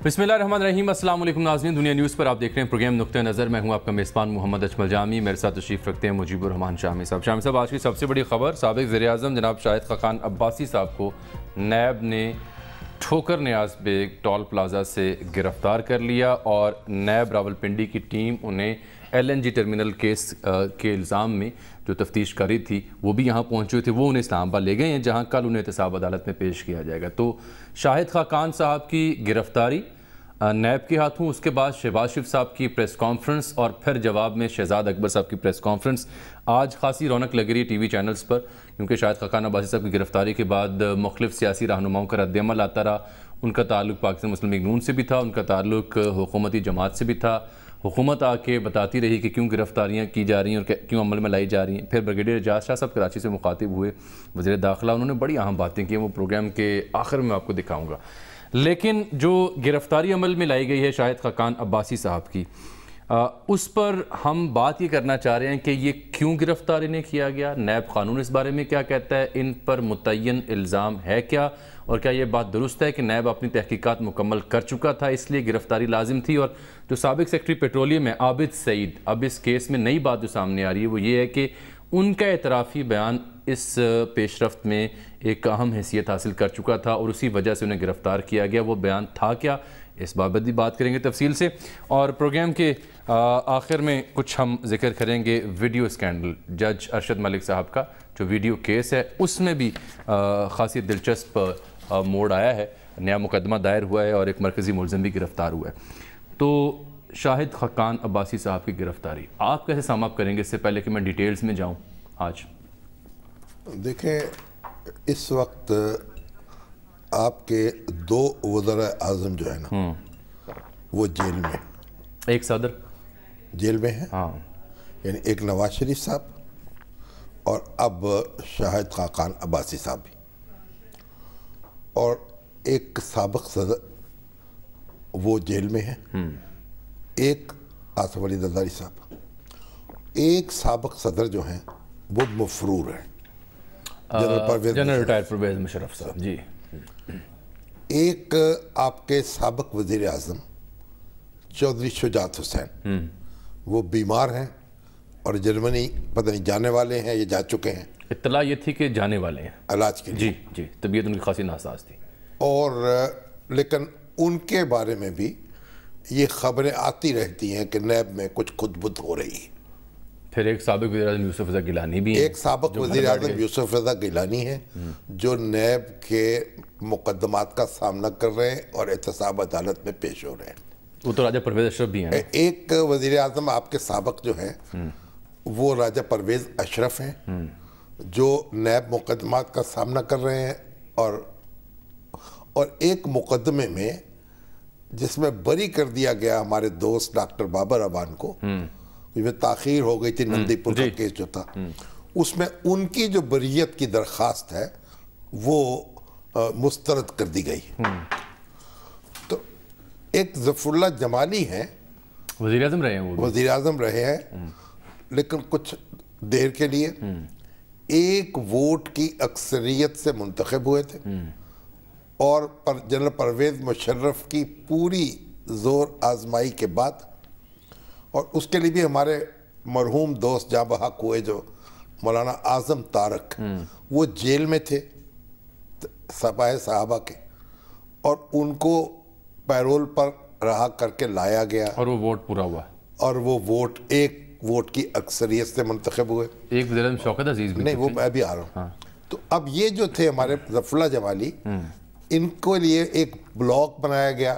बिस्मिल्लाहिर्रहमानिर्रहीम। अस्सलाम वालेकुम नाज़रीन, दुनिया न्यूज़ पर आप देख रहे हैं प्रोग्राम नुक्ते नज़र। मैं हूं आपका मेज़बान मोहम्मद अजमल जामी। मेरे साथ तशरीफ़ रखते हैं मुजीबुर रहमान शामी साहब। शामी साहब, आज की सबसे बड़ी खबर, साबिक़ वज़ीर-ए-आज़म जनाब शाहिद खाकान अब्बासी साहब को नैब ने ठोकर न्याज़ बेग टोल प्लाज़ा से गिरफ़्तार कर लिया और नैब रावलपिंडी की टीम उन्हें LNG टर्मिनल केस के इल्ज़ाम में जो तफ्तीश करी थी वो भी यहाँ पहुँचे हुए थे, वो उन्हें इस्लामाबाद ले गए हैं जहाँ कल उन्हें एहतसाब अदालत में पेश किया जाएगा। तो शाहिद खाकान साहब की गिरफ़्तारी नैब के हाथों, उसके बाद शहबाज शरीफ साहब की प्रेस कॉन्फ्रेंस और फिर जवाब में शहजाद अकबर साहब की प्रेस कॉन्फ्रेंस। आज खासी रौनक लग रही है TV चैनल्स पर, क्योंकि शाहिद खाकान अब्बासी साहब की गिरफ़्तारी के बाद मुख्तलिफ़ सियासी रहनुमाओं का रद्द-ए-अमल आता रहा। उनका ताल्लुक पाकिस्तान मुस्लिम लीग नून से भी था, उनका ताल्लुक हुकूमती जमात से भी था। हुकूमत आके बताती रही कि क्यों गिरफ़्तारियाँ की जा रही हैं और क्यों अमल में लाई जा रही हैं। फिर ब्रिगेडियर एजाज शाह साहब कराची से मुखातिब हुए, वज़ीर दाखिला, उन्होंने बड़ी अहम बातें की, वो प्रोग्राम के आखिर में आपको दिखाऊँगा। लेकिन जो गिरफ़्तारी अमल में लाई गई है शाहिद खाकान अब्बासी साहब की, उस पर हम बात ये करना चाह रहे हैं कि ये क्यों गिरफ़्तार इन्हें किया गया, नैब कानून इस बारे में क्या कहता है, इन पर मुतय्यन इल्ज़ाम है क्या, और क्या ये बात दुरुस्त है कि नैब अपनी तहकीकात मुकम्मल कर चुका था इसलिए गिरफ़्तारी लाजिम थी। और जो साबिक़ सेक्रेटरी पेट्रोलियम है आबिद सईद, अब इस केस में नई बात जो सामने आ रही है वो ये है कि उनका एतराफ़ी बयान इस पेशरफ्त में एक अहम हैसियत हासिल कर चुका था और उसी वजह से उन्हें गिरफ़्तार किया गया। वो बयान था क्या, इस बाबत भी बात करेंगे तफसील से। और प्रोग्राम के आखिर में कुछ हम जिक्र करेंगे वीडियो स्कैंडल, जज अरशद मलिक साहब का जो वीडियो केस है उसमें भी खासी दिलचस्प मोड़ आया है, नया मुकदमा दायर हुआ है और एक मरकज़ी मुलज़िम भी गिरफ़्तार हुआ है। तो शाहिद खाकान अब्बासी साहब की गिरफ़्तारी आप कैसे सम अप करेंगे, इससे पहले कि मैं डिटेल्स में जाऊँ? आज देखें, इस वक्त आपके दो वज़ीर-ए-आज़म जो है ना वो जेल में, एक सदर जेल में है, हाँ, यानी एक नवाज शरीफ साहब और अब शाहिद खाकान अब्बासी साहब भी, और एक साबिक़ सदर वो जेल में है, एक आसिफ अली ज़रदारी साहब, एक साबिक़ सदर जो हैं वो मफरूर हैं, जनरल रिटायर्ड परवेज़ मुशर्रफ साहब जी, एक आपके साबिक़ वज़ीर-ए-आज़म चौधरी शुजात हुसैन वो बीमार हैं और जर्मनी पता नहीं जाने वाले हैं, ये जा चुके हैं। इत्तला ये थी कि जाने वाले हैं इलाज के लिए, जी जी, तबीयत उनकी खासी नासाज थी। और लेकिन उनके बारे में भी ये खबरें आती रहती हैं कि नैब में कुछ खुदबुद हो रही है। फिर एक साबिक़ वज़ीर-ए-आज़म यूसुफ रज़ा गिलानी भी हैं, एक साबिक़ वज़ीर-ए-आज़म यूसुफ रज़ा गिलानी है जो नैब के मुकदमात का सामना कर रहे हैं और एहतसाब अदालत में पेश हो रहे हैं। वो तो राजा परवेज़ अशरफ भी हैं। एक वज़ीर-ए-आज़म आपके साबिक़ जो हैं वो राजा परवेज़ अशरफ हैं जो नैब मुकदमात का सामना कर रहे हैं, और एक मुकदमे में जिसमें बरी कर दिया गया हमारे दोस्त डॉक्टर बाबर अवान को, जिसमें ताख़ीर हो गई थी, नंदीपुर का केस जो था, उसमें उनकी जो बरियत की दरख्वास्त है वो मुस्तरद कर दी गई। तो एक ज़फ़रुल्लाह जमाली हैं, वज़ीर-ए-आज़म रहे हैं, वो वज़ीर-ए-आज़म रहे हैं, लेकिन कुछ देर के लिए एक वोट की अक्सरियत से मुंतखब हुए थे और जनरल परवेज़ मुशर्रफ की पूरी ज़ोर आजमाई के बाद, और उसके लिए भी हमारे मरहूम दोस्त जहाँ बहक हुए जो मौलाना आज़म तारक वो जेल में थे सपाए साहबा के, और उनको पैरोल पर रहा करके लाया गया और वो वोट पूरा हुआ और वो वोट एक वोट की अक्सरियत से मुंतखब हुए। एक वज़ीर-ए-आज़म शौकत अजीज़ भी नहीं, वो मैं भी आ रहा हूँ। हाँ। तो अब ये जो थे हमारे ज़फ़रुल्लाह जमाली, इनको लिए एक ब्लॉक बनाया गया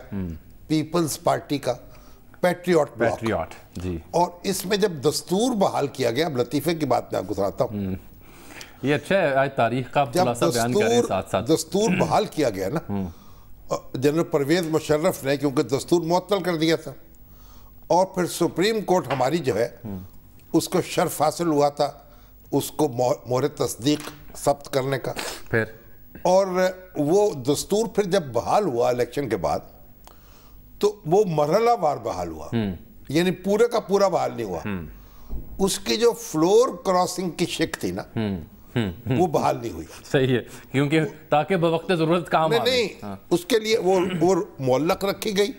पीपल्स पार्टी का, पैट्रियट जी, और इसमें जब दस्तूर बहाल किया गया, अब लतीफ़े की बात मैं आपको सुनाता हूँ, ये अच्छा है, आज तारीख का खुलासा बयान कर रहे हैं साथ साथ। दस्तूर बहाल किया गया ना जनरल परवेज़ मुशर्रफ ने, क्योंकि दस्तूर मुअत्तल कर दिया था, और फिर सुप्रीम कोर्ट हमारी जो है उसको शर्फ हासिल हुआ था उसको मोहर तस्दीक सब्त करने का, फिर और वो दस्तूर फिर जब बहाल हुआ इलेक्शन के बाद तो वो मरहला वार बहाल हुआ, यानी पूरे का पूरा बहाल नहीं हुआ। उसकी जो फ्लोर क्रॉसिंग की शिक थी ना वो बहाल नहीं हुई। सही है, क्योंकि ताकि बवक्त ज़रूरत काम आवे। नहीं, उसके लिए वो मुअल्लक रखी गई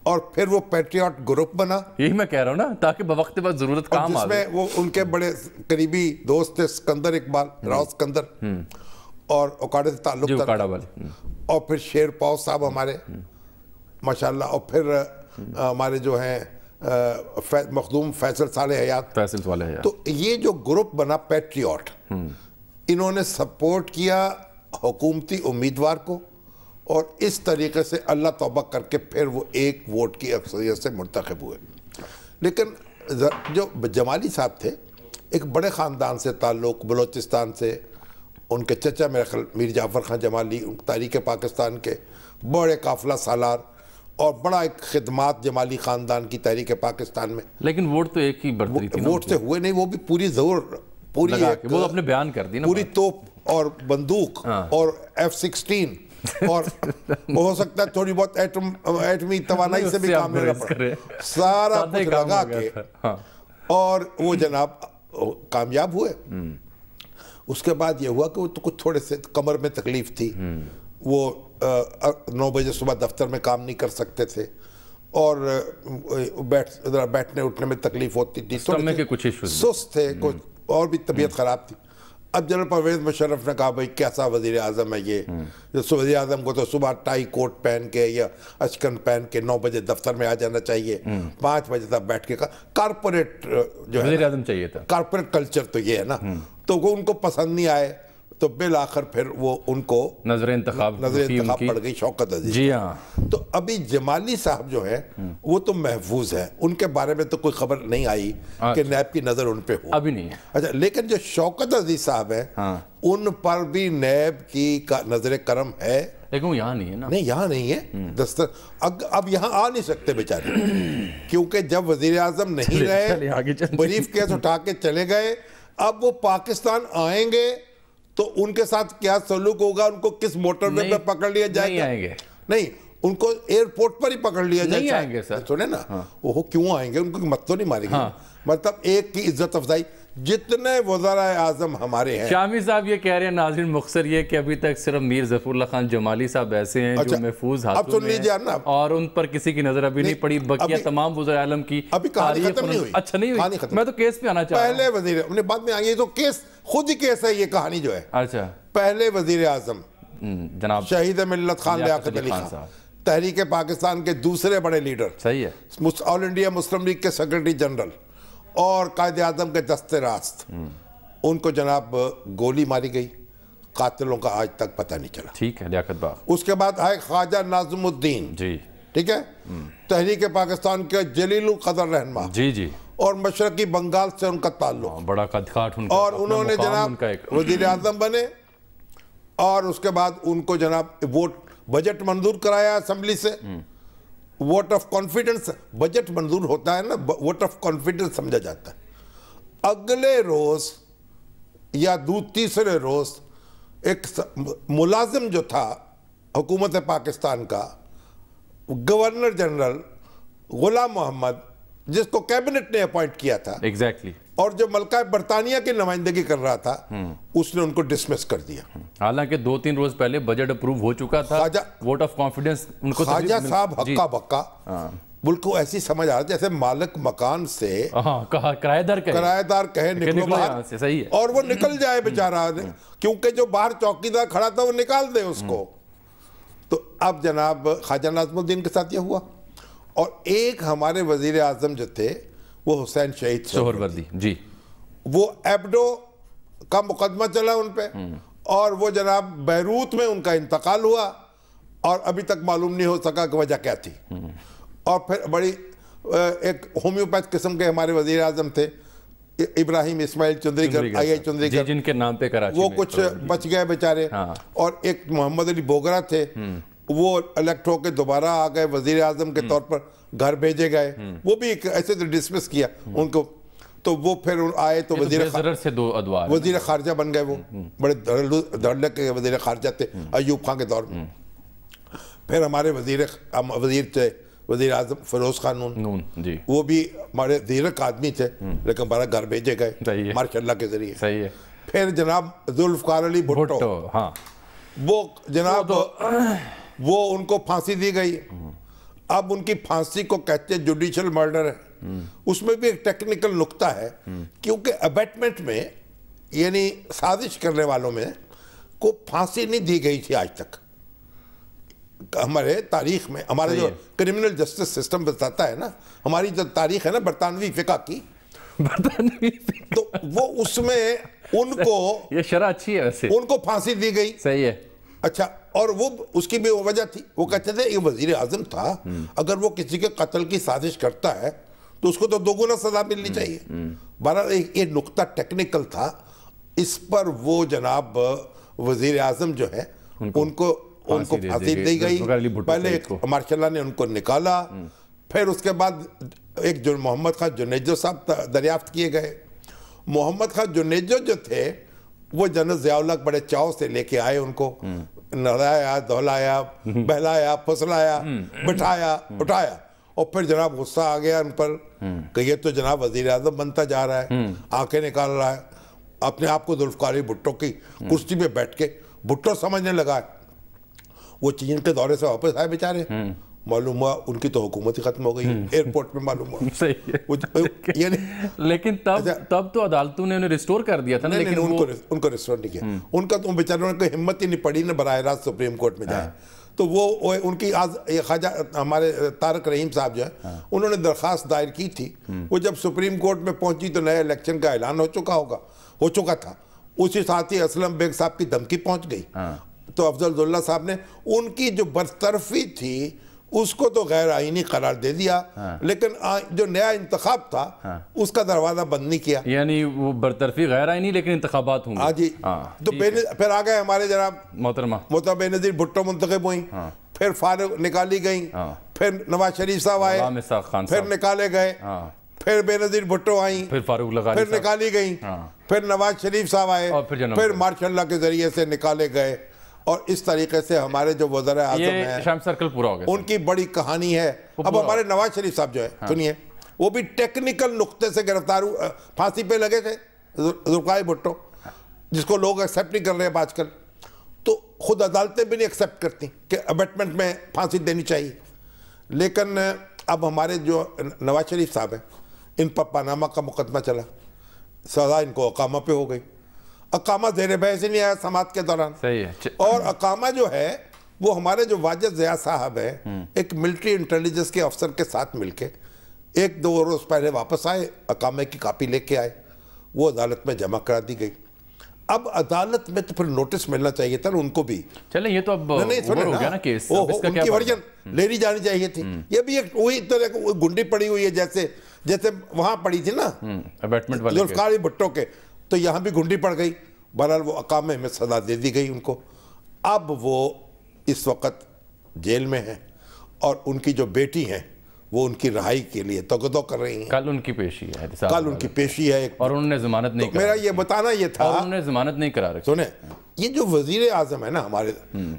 और फिर वो पैट्रियट ग्रुप बना। यही मैं कह रहा हूँ ना, ताकि बवक्त बस ज़रूरत काम आवे। जिसमें वो उनके बड़े करीबी दोस्त थे सिकंदर इकबाल, राव सिकंदर, और ओकाड़े से ताल्लुक था, और फिर शेर पाव साहब हमारे माशाल्लाह, और फिर हमारे जो हैं मखदूम फैसल साले हयात। तो ये जो ग्रुप बना पैट्रियट, इन्होंने सपोर्ट किया हुकूमती उम्मीदवार को, और इस तरीके से अल्लाह तौबा करके फिर वो एक वोट की अक्सरियत से मुंतखब हुए। लेकिन जो जमाली साहब थे, एक बड़े ख़ानदान से ताल्लुक़, बलोचिस्तान से, उनके चचा मेरे ख्याल मीर जाफ़र खान जमाली तारीख़ पाकिस्तान के बड़े काफ़िला सालार, और बड़ा एक खिदमात जमाली ख़ानदान की तहरीक पाकिस्तान में। लेकिन वोट तो एक ही बढ़ती थी, वोट से हुए नहीं, वो भी पूरी जोर, पूरी वो अपने बयान कर दी ना, पूरी तोप और बंदूक और F-16 और हो सकता है थोड़ी बहुत एटमी तवानाई से भी काम लेना पड़ा, सारा कुछ लगा के, और वो जनाब कामयाब हुए। उसके बाद ये हुआ कि वो तो कुछ थोड़े से कमर में तकलीफ थी, वो 9 बजे सुबह दफ्तर में काम नहीं कर सकते थे, और बैठने उठने में तकलीफ होती थी, सुस्त थे, कुछ और भी तबीयत ख़राब थी। अब जनरल परवेज़ मुशर्रफ ने कहा भाई कैसा वज़ीर आज़म है ये, वज़ीर आज़म को तो सुबह टाई कोट पहन के या अचकन पहन के 9 बजे दफ्तर में आ जाना चाहिए, 5 बजे तक बैठ के कारपोरेट जो है वज़ीर आज़म चाहिए था, कारपोरेट कल्चर तो ये है ना, तो वो उनको पसंद नहीं आए, तो बिल आखिर फिर वो उनको नजर इंतखाब पड़ गई शौकत अजीज। जी हाँ। तो अभी जमाली साहब जो है वो तो महफूज है, उनके बारे में तो कोई खबर नहीं आई कि नैब की नजर उन पे हो, अभी नहीं है। अच्छा, लेकिन जो शौकत अजीज साहब है, उन पर भी नैब की नजर करम है, लेकिन वो यहाँ नहीं है ना। नहीं, यहाँ नहीं है दस्तर, अब यहाँ आ नहीं सकते बेचारे, क्योंकि जब वजीर आजम नहीं रहे, ब्रीफ केस उठा के चले गए, अब वो पाकिस्तान आएंगे तो उनके साथ क्या सलूक होगा, उनको किस मोटरवे पे पकड़ लिया जाएगा? नहीं आएंगे, नहीं, उनको एयरपोर्ट पर ही पकड़ लिया जाएगा। नहीं आएंगे सर, सुने ना, वो क्यों आएंगे, उनको मत तो नहीं मारेंगे। मतलब एक की इज्जत अफजाई, जितने वज़राए आज़म हमारे हैं। शामी साहब ये कह रहे हैं, नाज़रीन मुख्तसर ये कि अभी तक सिर्फ मीर ज़फ़रुल्लाह खान जमाली साहब ऐसे हैं जो महफूज हाथों में हैं और उन पर किसी की नज़र अभी नहीं पड़ी, बकिया तमाम वज़ीर आलम की अभी कहानी खत्म नहीं हुई। अच्छा, नहीं हुई, मैं तो केस पे आना चाह रहा हूं। पहले वज़ीर, अपने बाद में आएंगे, तो केस खुद ही केस है ये कहानी जो है। अच्छा, पहले वज़ीर आज़म जनाब शहीद मिल्लत खान लियाकत अली खान, तहरीक पाकिस्तान के दूसरे बड़े लीडर, सही है, ऑल इंडिया मुस्लिम लीग के सेक्रेटरी जनरल और कायदे आज़म के दस्ते रास्त, उनको जनाब गोली मारी गई, कातिलों का आज तक पता नहीं चला। ठीक है, लियाकत बाग। उसके बाद आए ख्वाजा नाज़मुद्दीन जी, ठीक है, तहरीक पाकिस्तान के जलीलुल क़दर रहनुमा जी जी, और मशरकी बंगाल से उनका ताल्लुक, बड़ा कदकाठ उनका, और उन्होंने जनाब वज़ीर आज़म बने, और उसके बाद उनको जनाब वोट बजट मंजूर कराया असेंबली से, वोट ऑफ कॉन्फिडेंस, बजट मंजूर होता है ना, वोट ऑफ कॉन्फिडेंस समझा जाता है। अगले रोज या तीसरे रोज एक मुलाजिम जो था हुकूमत पाकिस्तान का, गवर्नर जनरल गुलाम मोहम्मद, जिसको कैबिनेट ने अपॉइंट किया था, एग्जैक्टली, और जो मलका बरतानिया की नुमाइंदगी कर रहा था, उसने उनको डिसमिस कर दिया। हालांकि 2-3 रोज पहले बजट अप्रूव हो चुका था, वोट ऑफ कॉन्फिडेंस उनको, ख्वाजा साहब हक्का बक्का, बिल्कुल ऐसी समझ आ रहा जैसे मालिक मकान से किराएदार कहे निकलो बाहर से, सही है, और वो निकल जाए बेचारा, क्योंकि जो बाहर चौकीदार खड़ा था वो निकाल दे उसको। तो अब जनाब ख्वाजा नाज़मुद्दीन के साथ ये हुआ, और एक हमारे वजीर आजम जो थे वो हुसैन शहीद सोहरवर्दी जी, वो एब्डो का मुकदमा चला उन पे, और वो जनाब बैरूत में उनका इंतकाल हुआ, और अभी तक मालूम नहीं हो सका कि वजह क्या थी। और फिर बड़ी एक होम्योपैथ किस्म के हमारे वजीर आजम थे, इब्राहिम इस्माइल चुंदरीकर, आई चुंदरीकर, जिनके नाम पे कराची वो कुछ बच गए बेचारे। और एक मोहम्मद अली बोगरा थे, वो इलेक्ट होकर दोबारा आ गए, वजीर आजम के तौर पर घर भेजे गए, वो भी ऐसे तो डिसमिस किया उनको। तो वो फिर आए तो वजीर खारजा बन गए, वो बड़े धड़ल्ले के वजीर खारजा थे अयूब खान के दौर में। फिर हमारे वजीर थे वजीर आजम फिरोज खान नून जी, वो भी हमारे धीरक आदमी थे, लेकिन हमारा घर भेजे गए माशाल्लाह के जरिए। सही है। फिर जनाब जुल्फकार अली भुट्टो, हाँ वो जनाब वो उनको फांसी दी गई। अब उनकी फांसी को कहते हैं जुडिशियल मर्डर है। उसमें भी एक टेक्निकल नुक्ता है, क्योंकि अबेटमेंट में यानी साजिश करने वालों में को फांसी नहीं दी गई थी आज तक हमारे तारीख में। हमारा जो क्रिमिनल जस्टिस सिस्टम बताता है ना, हमारी जो तारीख है ना बरतानवी फिका की, तो वो उसमें उनको ये शरह अच्छी है वैसे, उनको फांसी दी गई। सही है। अच्छा, और वो उसकी भी वजह थी, वो कहते थे ये वजीर आजम था, अगर वो किसी के कत्ल की साजिश करता है तो उसको तो दोगुना सजा मिलनी चाहिए। बहरहाल ये नुक्ता टेक्निकल था, इस पर वो जनाब वजीर आजम जो है उनको फांसी दी गई। पहले मार्शल ने उनको निकाला, फिर उसके बाद एक जो मोहम्मद खान जुनेजो साहब दरियाफ्त किए गए। मोहम्मद खान जुनेजो जो थे वो जनरल ज़ियाउल्लाह बड़े चाव से लेके आए, उनको नहलाया, धुलाया, बहलाया, फुसलाया, बिठाया, उठाया, और फिर जनाब गुस्सा आ गया उन पर कि ये तो जनाब वजीर आज़म बनता जा रहा है, आंखें निकाल रहा है, अपने आप को जुल्फकार अली भुट्टो की कुर्सी पे बैठ के भुट्टो समझने लगा। वो चीन के दौरे से वापस आए बेचारे, मालूम हुआ उनकी तो हुकूमत ही खत्म हो गई एयरपोर्ट में, मालूम हुआ। सही है। लेकिन तब तो अदालतों ने उन्हें रिस्टोर कर दिया था ना। लेकिन उनको रिस्टोर नहीं किया, उनका तो बेचारों ने हिम्मत ही नहीं पड़ी ना बराह रास्त सुप्रीम कोर्ट में जाए। तो वो उनकी आज ख्वाजा हमारे तारक रहीम साहब जो है उन्होंने दरख्वास्त दायर की थी, वो जब सुप्रीम कोर्ट में पहुंची तो नए इलेक्शन का ऐलान हो चुका था। उसी साथ ही असलम बेग साहब की धमकी पहुंच गई, तो अफजलुल्लाह साहब ने उनकी जो बरतरफी थी उसको तो गैर आईनी करार दे दिया, लेकिन जो नया इंतखाब था उसका दरवाजा बंद नहीं किया। यानी वो बरतरफी गैर आईनी लेकिन इंतखाबात होंगे। हाँ जी। तो फिर आ गए हमारे जनाब मोहतरमा बेनज़ीर भुट्टो मुंतखब हुई, फिर फारूक निकाली गई, फिर नवाज शरीफ साहब आए, फिर निकाले गए, फिर बेनज़ीर भुट्टो आई, फिर फारूक लगा, फिर निकाली गई, फिर नवाज शरीफ साहब आए, फिर मार्शल के जरिए से निकाले गए। और इस तरीके से हमारे जो वज़ीर आज़म है शाम सर्कल पूरा हो गया, उनकी बड़ी कहानी है। अब हमारे नवाज शरीफ साहब जो है सुनिए, वो भी टेक्निकल नुक्ते से गिरफ्तार फांसी पे लगे थे, जुल्फकार भुट्टो, जिसको लोग एक्सेप्ट नहीं कर रहे हैं आजकल। तो खुद अदालतें भी नहीं एक्सेप्ट करती कि अबेटमेंट में फांसी देनी चाहिए। लेकिन अब हमारे जो नवाज शरीफ साहब हैं, इन पर पनामा का मुकदमा चला, सज़ा इनको अकामा पे हो गई। अकामा ज़ेर बहस नहीं आया समात के दौरान। सही है। और अकामा जो है वो हमारे जो वाजिद ज़िया साहब है एक मिलिट्री इंटेलिजेंस के अफसर के साथ मिलके 1-2 रोज़ पहले वापस आए, अकामे की कापी लेके आए, वो अदालत में जमा करा दी गई। अब अदालत में तो फिर नोटिस मिलना चाहिए था उनको भी। चले ये तो अब ओवर हो गया ना केस, उनकी वर्जन ले ली जानी चाहिए थी। ये भी एक वही तरह गुंडी पड़ी हुई है जैसे वहां पड़ी थी ना जुल्फकार अली भुट्टो के, तो यहाँ भी गुंडी पड़ गई। बहरहाल वो अकामे में सजा दे दी गई उनको। अब वो इस वक्त जेल में है और उनकी जो बेटी हैं वो उनकी रहाई के लिए तगदो कर रही हैं। कल उनकी पेशी है, कल उनकी पेशी है और उन्होंने जमानत नहीं, मेरा ये बताना ये था, उन्होंने जमानत नहीं करा रखी। सुने, ये जो वजीर आजम है ना हमारे,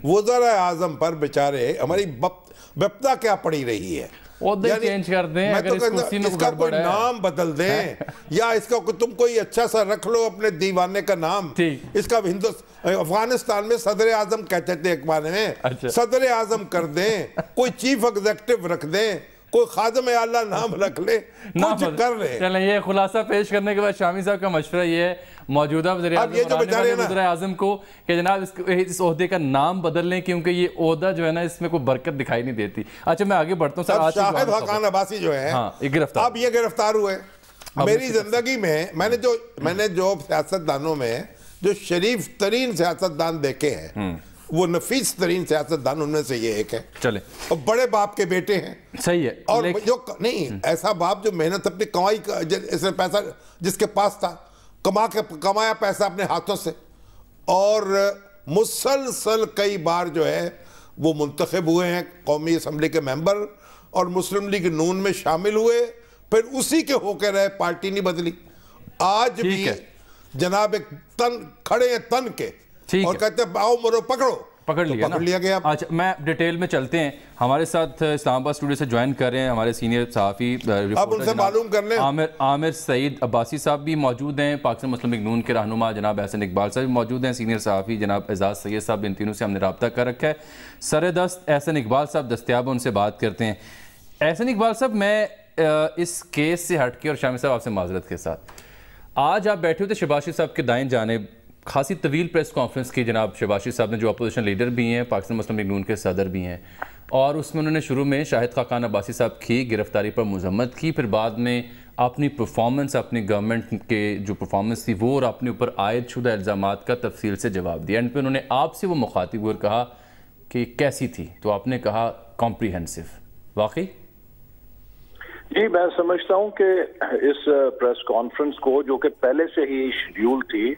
वज़ीर आजम पर बेचारे हमारी विपदा क्या पड़ी रही है। चेंज कर दें, अगर इस कुर्सी में इसका कोई नाम बदल दें या इसका तुम कोई अच्छा सा रख लो अपने दीवाने का नाम। इसका अफगानिस्तान में सदर आजम कहते थे एक बार में, अच्छा। सदर आजम कर दें, कोई चीफ एग्जीक्यूटिव रख दें, कोई खादिम आला नाम रख ले, कुछ कर ले। चलें, ये खुलासा पेश करने के बाद शामी साहब का मशवरा ये है मौजूदा वज़ीर आज़म को कि जनाब इस ओहदे का नाम बदल लें, क्योंकि ये ओहदा जो है ना इसमें कोई बरकत दिखाई नहीं देती। अच्छा, मैं आगे बढ़ता हूँ सर। शाहिद हक़ान अब्बासी जो है अब ये गिरफ्तार हुए। मेरी जिंदगी में मैंने जो सियासतदानों में जो शरीफ तरीन सियासतदान देखे हैं, वो नफीस तरीन सियासतदान उनमें से ये एक है। चले, और बड़े बाप के बेटे हैं। सही है। और जो नहीं ऐसा बाप जो मेहनत अपनी कमाई इसने पैसा जिसके पास था कमाया पैसा अपने हाथों से, और मुसलसल कई बार जो है वो मुंतखब हुए हैं कौमी असम्बली के मेंबर और मुस्लिम लीग नून में शामिल हुए, फिर उसी के होकर रहे, पार्टी नहीं बदली। आज भी जनाब एक तन खड़े हैं तन के और कहते हैं आओ मरो पकड़ो, پکڑ لیا گیا. اچھا میں ڈیٹیل میں چلتے ہیں. ہمارے ساتھ اسلام آباد اسٹوڈیو سے جوائن کر رہے ہیں ہمارے سینئر صحافی اب ان سے معلوم کر لیں. عامر سعید عباسی صاحب بھی موجود ہیں. پاکستان مسلم لیگ نون کے رہنما جناب احسن اقبال صاحب بھی موجود ہیں. سینئر صحافی جناب اعزاز سید صاحب. ان تینوں سے ہم نے رابطہ کر رکھا ہے. سر دست احسن اقبال صاحب دستیاب ان سے بات کرتے ہیں. احسن اقبال صاحب میں اس کیس سے ہٹ کے اور شامی صاحب آپ سے معذرت کے ساتھ آج آپ بیٹھے ہوتے شہباز شریف صاحب کے دائیں جانب خاصی طویل پریس کانفرنس کی جناب شہباز شریف صاحب نے جو اپوزیشن لیڈر بھی ہیں پاکستان مسلم لیگ نون کے صدر بھی ہیں اور اس میں انہوں نے شروع میں شاہد خاقان عباسی صاحب کی گرفتاری پر مذمت کی پھر بعد میں اپنی پرفارمنس اپنی گورنمنٹ کے جو پرفارمنس تھی وہ اور اپنے اوپر عائد شدہ الزامات کا تفصیل سے جواب دیا. اینڈ پہ انہوں نے آپ سے وہ مخاطب ہوئے اور کہا کہ کیسی تھی تو آپ نے کہا کمپریہنسو. واقعی جی میں سمجھتا ہوں کہ اس پریس کانفرنس کو جو کہ پہلے سے ہی شیڈیول تھی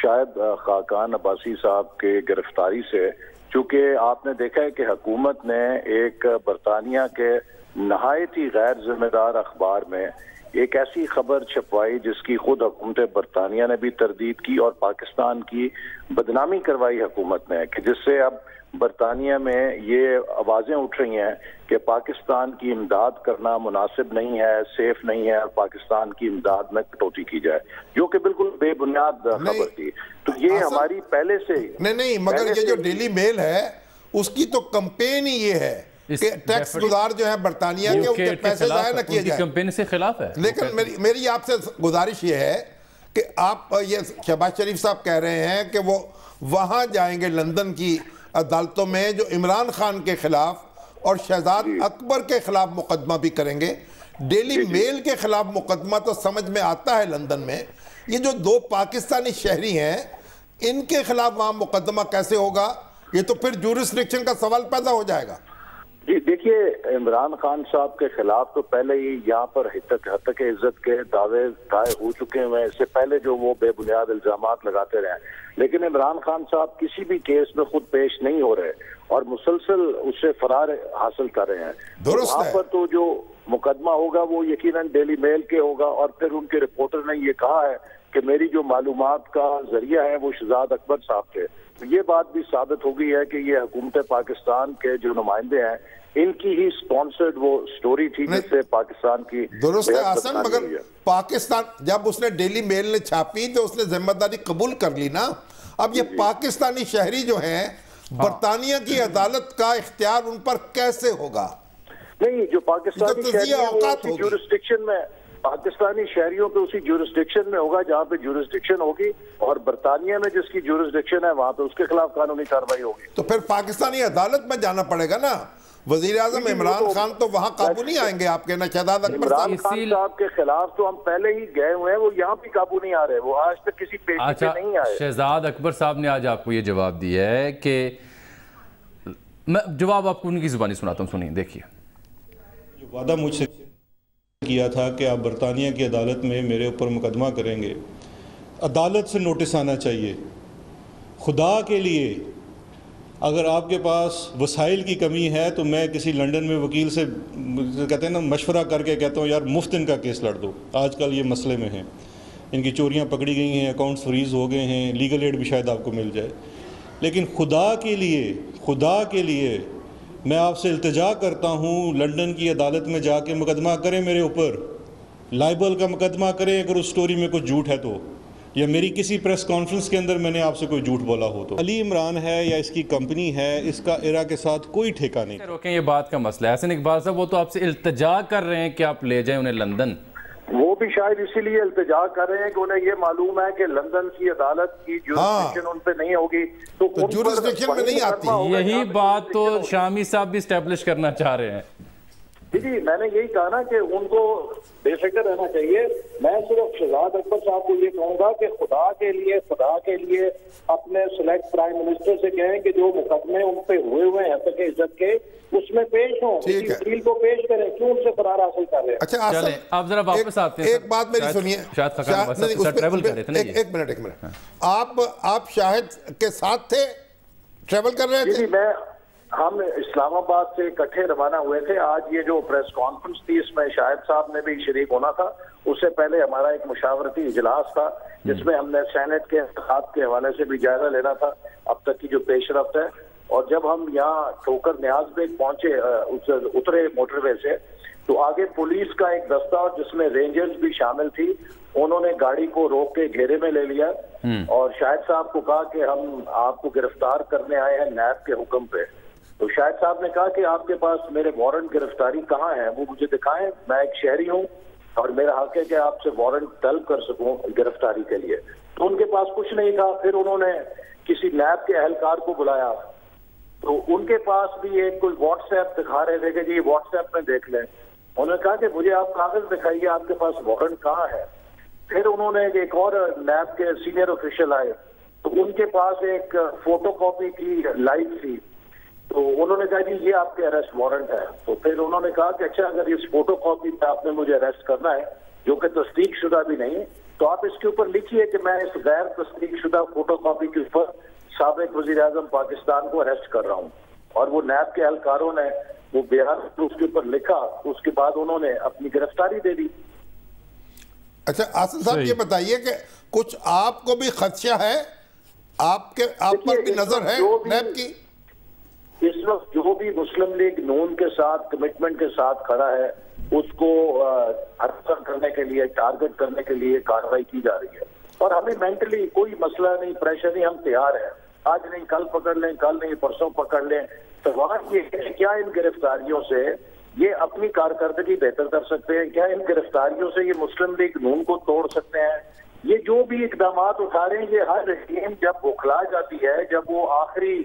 شاید خاقان عباسی صاحب کے گرفتاری سے چونکہ آپ نے دیکھا ہے کہ حکومت نے ایک برطانیہ کے نہایت ہی غیر ذمہ دار اخبار میں ایک ایسی خبر چھپوائی جس کی خود حکومت برطانیہ نے بھی تردید کی اور پاکستان کی بدنامی کروائی حکومت نے کہ جس سے اب برطانیہ میں یہ آوازیں اٹھ رہی ہیں کہ پاکستان کی امداد کرنا مناسب نہیں ہے سیف نہیں ہے اور پاکستان کی امداد میں کٹوتی کی جائے جو کہ بالکل بے بنیاد خبر تھی. تو یہ ہماری پہلے سے نہیں مگر یہ جو ڈیلی میل ہے اس کی تو کمپین ہی یہ ہے کہ ٹیکس گزار جو ہے برطانیہ کے ان کے پیسے ضائع نہ کیے جائیں. کمپین سے خلاف ہے. لیکن میری آپ سے گزارش یہ ہے کہ آپ یہ شہباز شریف صاحب کہہ رہے ہیں کہ وہ وہاں جائیں گے لندن کی عدالتوں میں جو عمران خان کے خلاف اور شہزاد اکبر کے خلاف مقدمہ بھی کریں گے. ڈیلی میل کے خلاف مقدمہ تو سمجھ میں آتا ہے لندن میں. یہ جو دو پاکستانی شہری ہیں ان کے خلاف وہاں مقدمہ کیسے ہوگا؟ یہ تو پھر جورسڈکشن کا سوال پیدا ہو جائے گا. جی دیکھیے عمران خان صاحب کے خلاف تو پہلے ہی یہاں پر حتک عزت کے دعوے دائر ہو چکے ہیں اس سے پہلے جو وہ بے بنیاد الزامات لگاتے رہے. لیکن عمران خان صاحب کسی بھی کیس میں خود پیش نہیں ہو رہے اور مسلسل اس سے فرار حاصل کر رہے ہیں. وہاں پر تو جو مقدمہ ہوگا وہ یقیناً ڈیلی میل کے ہوگا اور پھر ان کے رپورٹر نے یہ کہا ہے کہ میری جو معلومات کا ذریعہ ہے وہ شہزاد اکبر صاحب تھے. یہ بات بھی ثابت ہو گئی ہے کہ یہ حکومت پاکستان کے جو نمائندے ہیں ان کی ہی سپانسرڈ وہ سٹوری تھی جس سے پاکستان کی درست ہے حسن. مگر پاکستان جب اس نے ڈیلی میل نے چھاپی تو اس نے ذمہ داری قبول کر لی نا. اب یہ پاکستانی شہری جو ہیں برطانیہ کی عدالت کا اختیار ان پر کیسے ہوگا؟ نہیں جو پاکستانی شہری ہیں وہ اسی جورسڈکشن میں پاکستانی شہریوں پہ اسی جورسڈکشن میں ہوگا جہاں پہ جورسڈکشن ہوگی اور برطانیہ میں جس کی جورسڈکشن ہے وہاں پہ اس کے خلاف قانونی کارروائی ہوگی. تو پھر پاکستانی عدالت میں جانا پڑے گا نا. وزیر اعظم عمران خان تو وہاں قابو نہیں آئیں گے آپ کے. نہ شہزاد اکبر عمران خان صاحب کے خلاف تو ہم پہلے ہی گئے ہوئے ہیں وہ یہاں بھی قابو نہیں آ رہے. وہ آج تک کسی پیشی پہ نہیں آئے. شہزاد اکبر صاحب نے آج آپ کو یہ جواب دیا ہے کہ میں جواب آپ کو ان کی زبانی سناتا ہوں. سنیں دیکھیے. جو وعدہ مجھ سے کیا تھا کہ آپ برطانیہ کی عدالت میں میرے اوپر مقدمہ کریں گے عدالت سے نوٹس آنا چاہیے. خدا کے لیے اگر آپ کے پاس وسائل کی کمی ہے تو میں کسی لنڈن میں وکیل سے کہتے ہیں نا مشورہ کر کے کہتا ہوں یار مفت ان کا کیس لڑ دو. آج کل یہ مسئلے میں ہیں ان کی چوریاں پکڑی گئی ہیں اکاؤنٹس فریز ہو گئے ہیں لیگل ایڈ بھی شاید آپ کو مل جائے. لیکن خدا کے لیے میں آپ سے التجا کرتا ہوں لنڈن کی عدالت میں جا کے مقدمہ کریں میرے اوپر. لائبل کا مقدمہ کریں اگر اس سٹوری میں کچھ جھوٹ ہے تو یا میری کسی پریس کانفرنس کے اندر میں نے آپ سے کوئی جھوٹ بولا ہو تو. علی عمران ہے یا اس کی کمپنی ہے اس کا ایرا کے ساتھ کوئی ٹھیکہ نہیں. روکیں یہ بات کا مسئلہ ہے. احسن اقبال صاحب وہ تو آپ سے التجا کر رہے ہیں کہ آپ لے جائیں انہیں لندن. وہ بھی شاید اسی لیے التجا کر رہے ہیں کہ انہیں یہ معلوم ہے کہ لندن کی عدالت کی جورسڈکشن ان پہ نہیں ہوگی تو جورسڈکشن میں نہیں آتی. یہی بات تو شامی صاحب بھی اسٹیبلش کرنا چاہ رہے ہیں. جی میں نے یہی کہا نا کہ ان کو بے فکر رہنا چاہیے. میں صرف شہزاد اکبر صاحب کو یہ کہوں گا کہ خدا کے لیے اپنے سلیکٹ پرائم منسٹر سے کہیں کہ جو مقدمے ان پہ ہوئے ہیں حتک عزت کے اس میں پیش ہوں وکیل کو پیش کریں. کیوں ان سے فرار حاصل کر رہے ہیں؟ اچھا آپ ذرا واپس آتے ہیں. ایک بات میری سنیے. ایک منٹ آپ شاہد کے ساتھ تھے ٹریول کر رہے تھے؟ ہم اسلام آباد سے اکٹھے روانہ ہوئے تھے. آج یہ جو پریس کانفرنس تھی اس میں شاہد صاحب نے بھی شریک ہونا تھا. اس سے پہلے ہمارا ایک مشاورتی اجلاس تھا جس میں ہم نے سینٹ کے انتخاب کے حوالے سے بھی جائزہ لینا تھا اب تک کی جو پیش رفت ہے. اور جب ہم یہاں ٹھوکر نیاز بیگ پہنچے اترے موٹر وے سے تو آگے پولیس کا ایک دستہ جس میں رینجرز بھی شامل تھی انہوں نے گاڑی کو روک کے گھیرے میں لے لیا اور شاہد صاحب کو کہا کہ ہم آپ کو گرفتار کرنے آئے ہیں نیب کے حکم پہ. تو شاہد صاحب نے کہا کہ آپ کے پاس میرے وارنٹ گرفتاری کہاں ہیں, وہ مجھے دکھائیں, میں ایک شہری ہوں اور میرا حق ہے کہ آپ سے وارنٹ طلب کر سکوں گرفتاری کے لیے. تو ان کے پاس کچھ نہیں تھا. پھر انہوں نے کسی نیب کے اہلکار کو بلایا تو ان کے پاس بھی ایک کوئی واٹس ایپ دکھا رہے تھے کہ جی واٹس ایپ میں دیکھ لیں. انہوں نے کہا کہ مجھے آپ کاغذ دکھائیے آپ کے پاس وارنٹ کہاں ہے. پھر انہوں نے ایک اور نیب کے سینئر آفیشل آئے تو ان کے پاس ایک فوٹو کاپی کی لائٹ تھی تو انہوں نے کہا جی یہ آپ کے اریسٹ وارنٹ ہے. تو پھر انہوں نے کہا کہ اچھا اگر اس فوٹو کاپی پہ آپ نے مجھے اریسٹ کرنا ہے جو کہ تصدیق شدہ بھی نہیں تو آپ اس کے اوپر لکھیے کہ میں اس غیر تصدیق شدہ فوٹو کاپی کے اوپر سابق وزیر اعظم پاکستان کو اریسٹ کر رہا ہوں. اور وہ نیب کے اہلکاروں نے وہ بیان اس کے اوپر لکھا. اس کے بعد انہوں نے اپنی گرفتاری دے دی. اچھا آصف صاحب یہ بتائیے کہ کچھ آپ کو بھی خدشہ ہے, آپ پر بھی نظر ہے نیب کی؟ اس وقت جو بھی مسلم لیگ نون کے ساتھ کمٹمنٹ کے ساتھ کھڑا ہے اس کو ہراساں کرنے کے لیے ٹارگٹ کرنے کے لیے کارروائی کی جا رہی ہے اور ہمیں مینٹلی کوئی مسئلہ نہیں, پریشر نہیں, ہم تیار ہیں. آج نہیں کل پکڑ لیں, کل نہیں پرسوں پکڑ لیں. تو وہاں یہ ہے کیا ان گرفتاریوں سے یہ اپنی کارکردگی بہتر کر سکتے ہیں, کیا ان گرفتاریوں سے یہ مسلم لیگ نون کو توڑ سکتے ہیں. یہ جو بھی اقدامات اٹھا رہے ہیں یہ ہر رحیم جب بکھلا جاتی ہے, جب وہ آخری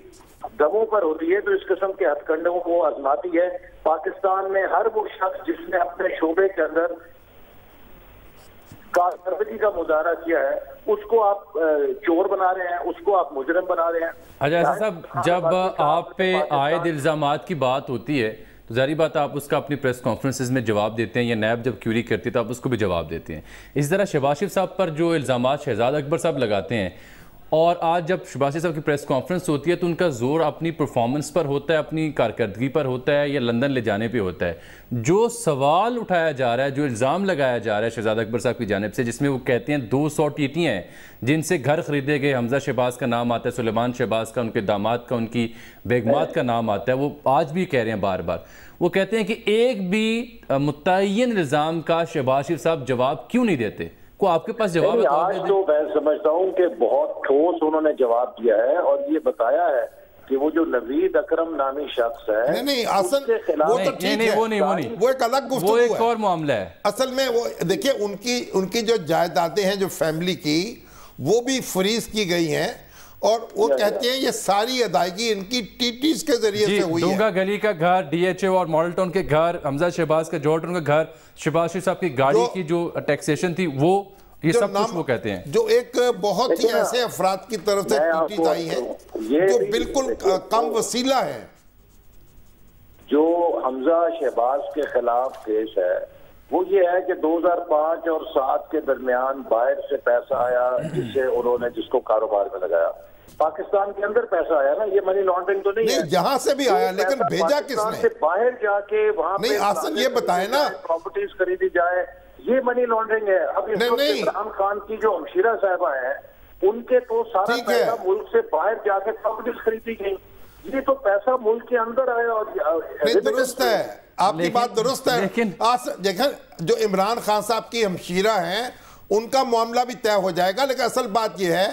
دموں پر ہوتی ہے تو اس قسم کے ہتھ کنڈوں کو آزماتی ہے. پاکستان میں ہر وہ شخص جس نے اپنے شعبے کے اندر کارکردگی کا مظاہرہ کیا ہے اس کو آپ چور بنا رہے ہیں, اس کو آپ مجرم بنا رہے ہیں. اچھا صاحب جب آپ پہ عائد الزامات کی بات ہوتی ہے تو ظاہری بات آپ اس کا اپنی پریس کانفرنسز میں جواب دیتے ہیں یا نیب جب کیوری کرتی ہے تو آپ اس کو بھی جواب دیتے ہیں. اس طرح شہباز شریف صاحب پر جو الزامات شہزاد اکبر صاحب لگاتے ہیں اور آج جب شہباز شریف صاحب کی پریس کانفرنس ہوتی ہے تو ان کا زور اپنی پرفارمنس پر ہوتا ہے, اپنی کارکردگی پر ہوتا ہے یا لندن لے جانے پہ ہوتا ہے. جو سوال اٹھایا جا رہا ہے, جو الزام لگایا جا رہا ہے شہزاد اکبر صاحب کی جانب سے, جس میں وہ کہتے ہیں 200 ٹیٹیاں ہیں جن سے گھر خریدے گئے, حمزہ شہباز کا نام آتا ہے, سلیمان شہباز کا, ان کے داماد کا, ان کی بیگمات کا نام آتا ہے, وہ آج بھی کہہ رہے ہیں بار بار. وہ کہتے ہیں کہ ایک بھی متعین الزام کا شہباز شریف صاحب جواب کیوں نہیں دیتے؟ کو آپ کے پاس جواب ہے؟ آج تو میں سمجھتا ہوں کہ بہت ٹھوس انہوں نے جواب دیا ہے اور یہ بتایا ہے کہ وہ جو نوید اکرم نامی شخص ہے نہیں اصل وہ تو ٹھیک ہے, وہ ایک الگ گفتگو ہے, وہ ایک اور معاملہ ہے. اصل میں وہ دیکھیں ان کی جو جائیدادیں ہیں جو فیملی کی وہ بھی فریز کی گئی ہیں اور وہ کہتے ہیں یہ ساری ادائیگی ان کی ٹی ٹیز کے ذریعے سے ہوئی ہے. ڈونگا گلی کا گھر, ڈی ایچ اے اور ماڈل ٹاؤن کے گھر, حمزہ شہباز کا جوہر ٹاؤن کا گھر, شہباز شریف صاحب کی گاڑی کی جو ٹیکسیشن تھی وہ, یہ سب کچھ وہ کہتے ہیں. جو ایک بہت ہی ایسے افراد کی طرف سے ٹی ٹیز آئی ہیں جو بالکل کم وسیلہ ہیں. جو حمزہ شہباز کے خلاف کیس ہے وہ یہ ہے کہ 2005 اور 2007 کے درمیان باہر سے پیسہ آیا جس کو کاروبار میں لگایا. پاکستان کے اندر پیسہ آیا نا, یہ منی لانڈرنگ تو نہیں ہے, جہاں سے بھی آیا لیکن بھیجا کس نے؟ سے باہر جا کے وہاں نہیں آسن یہ بتائیں نا, پراپرٹیز خریدی جائے, یہ منی لانڈرنگ ہے. اب اس وقت عمران خان کی جو ہمشیرہ صاحبہ ہیں ان کے تو سارا پیسہ ملک سے باہر جا کے پراپرٹیز خریدی گئی, یہ تو پیسہ ملک کے اندر آیا. اور درست ہے, آپ کی بات درست ہے. دیکھیں جو عمران خان صاحب کی ہمشیرہ ہیں ان کا معاملہ بھی طے ہو جائے گا, لیکن اصل بات یہ ہے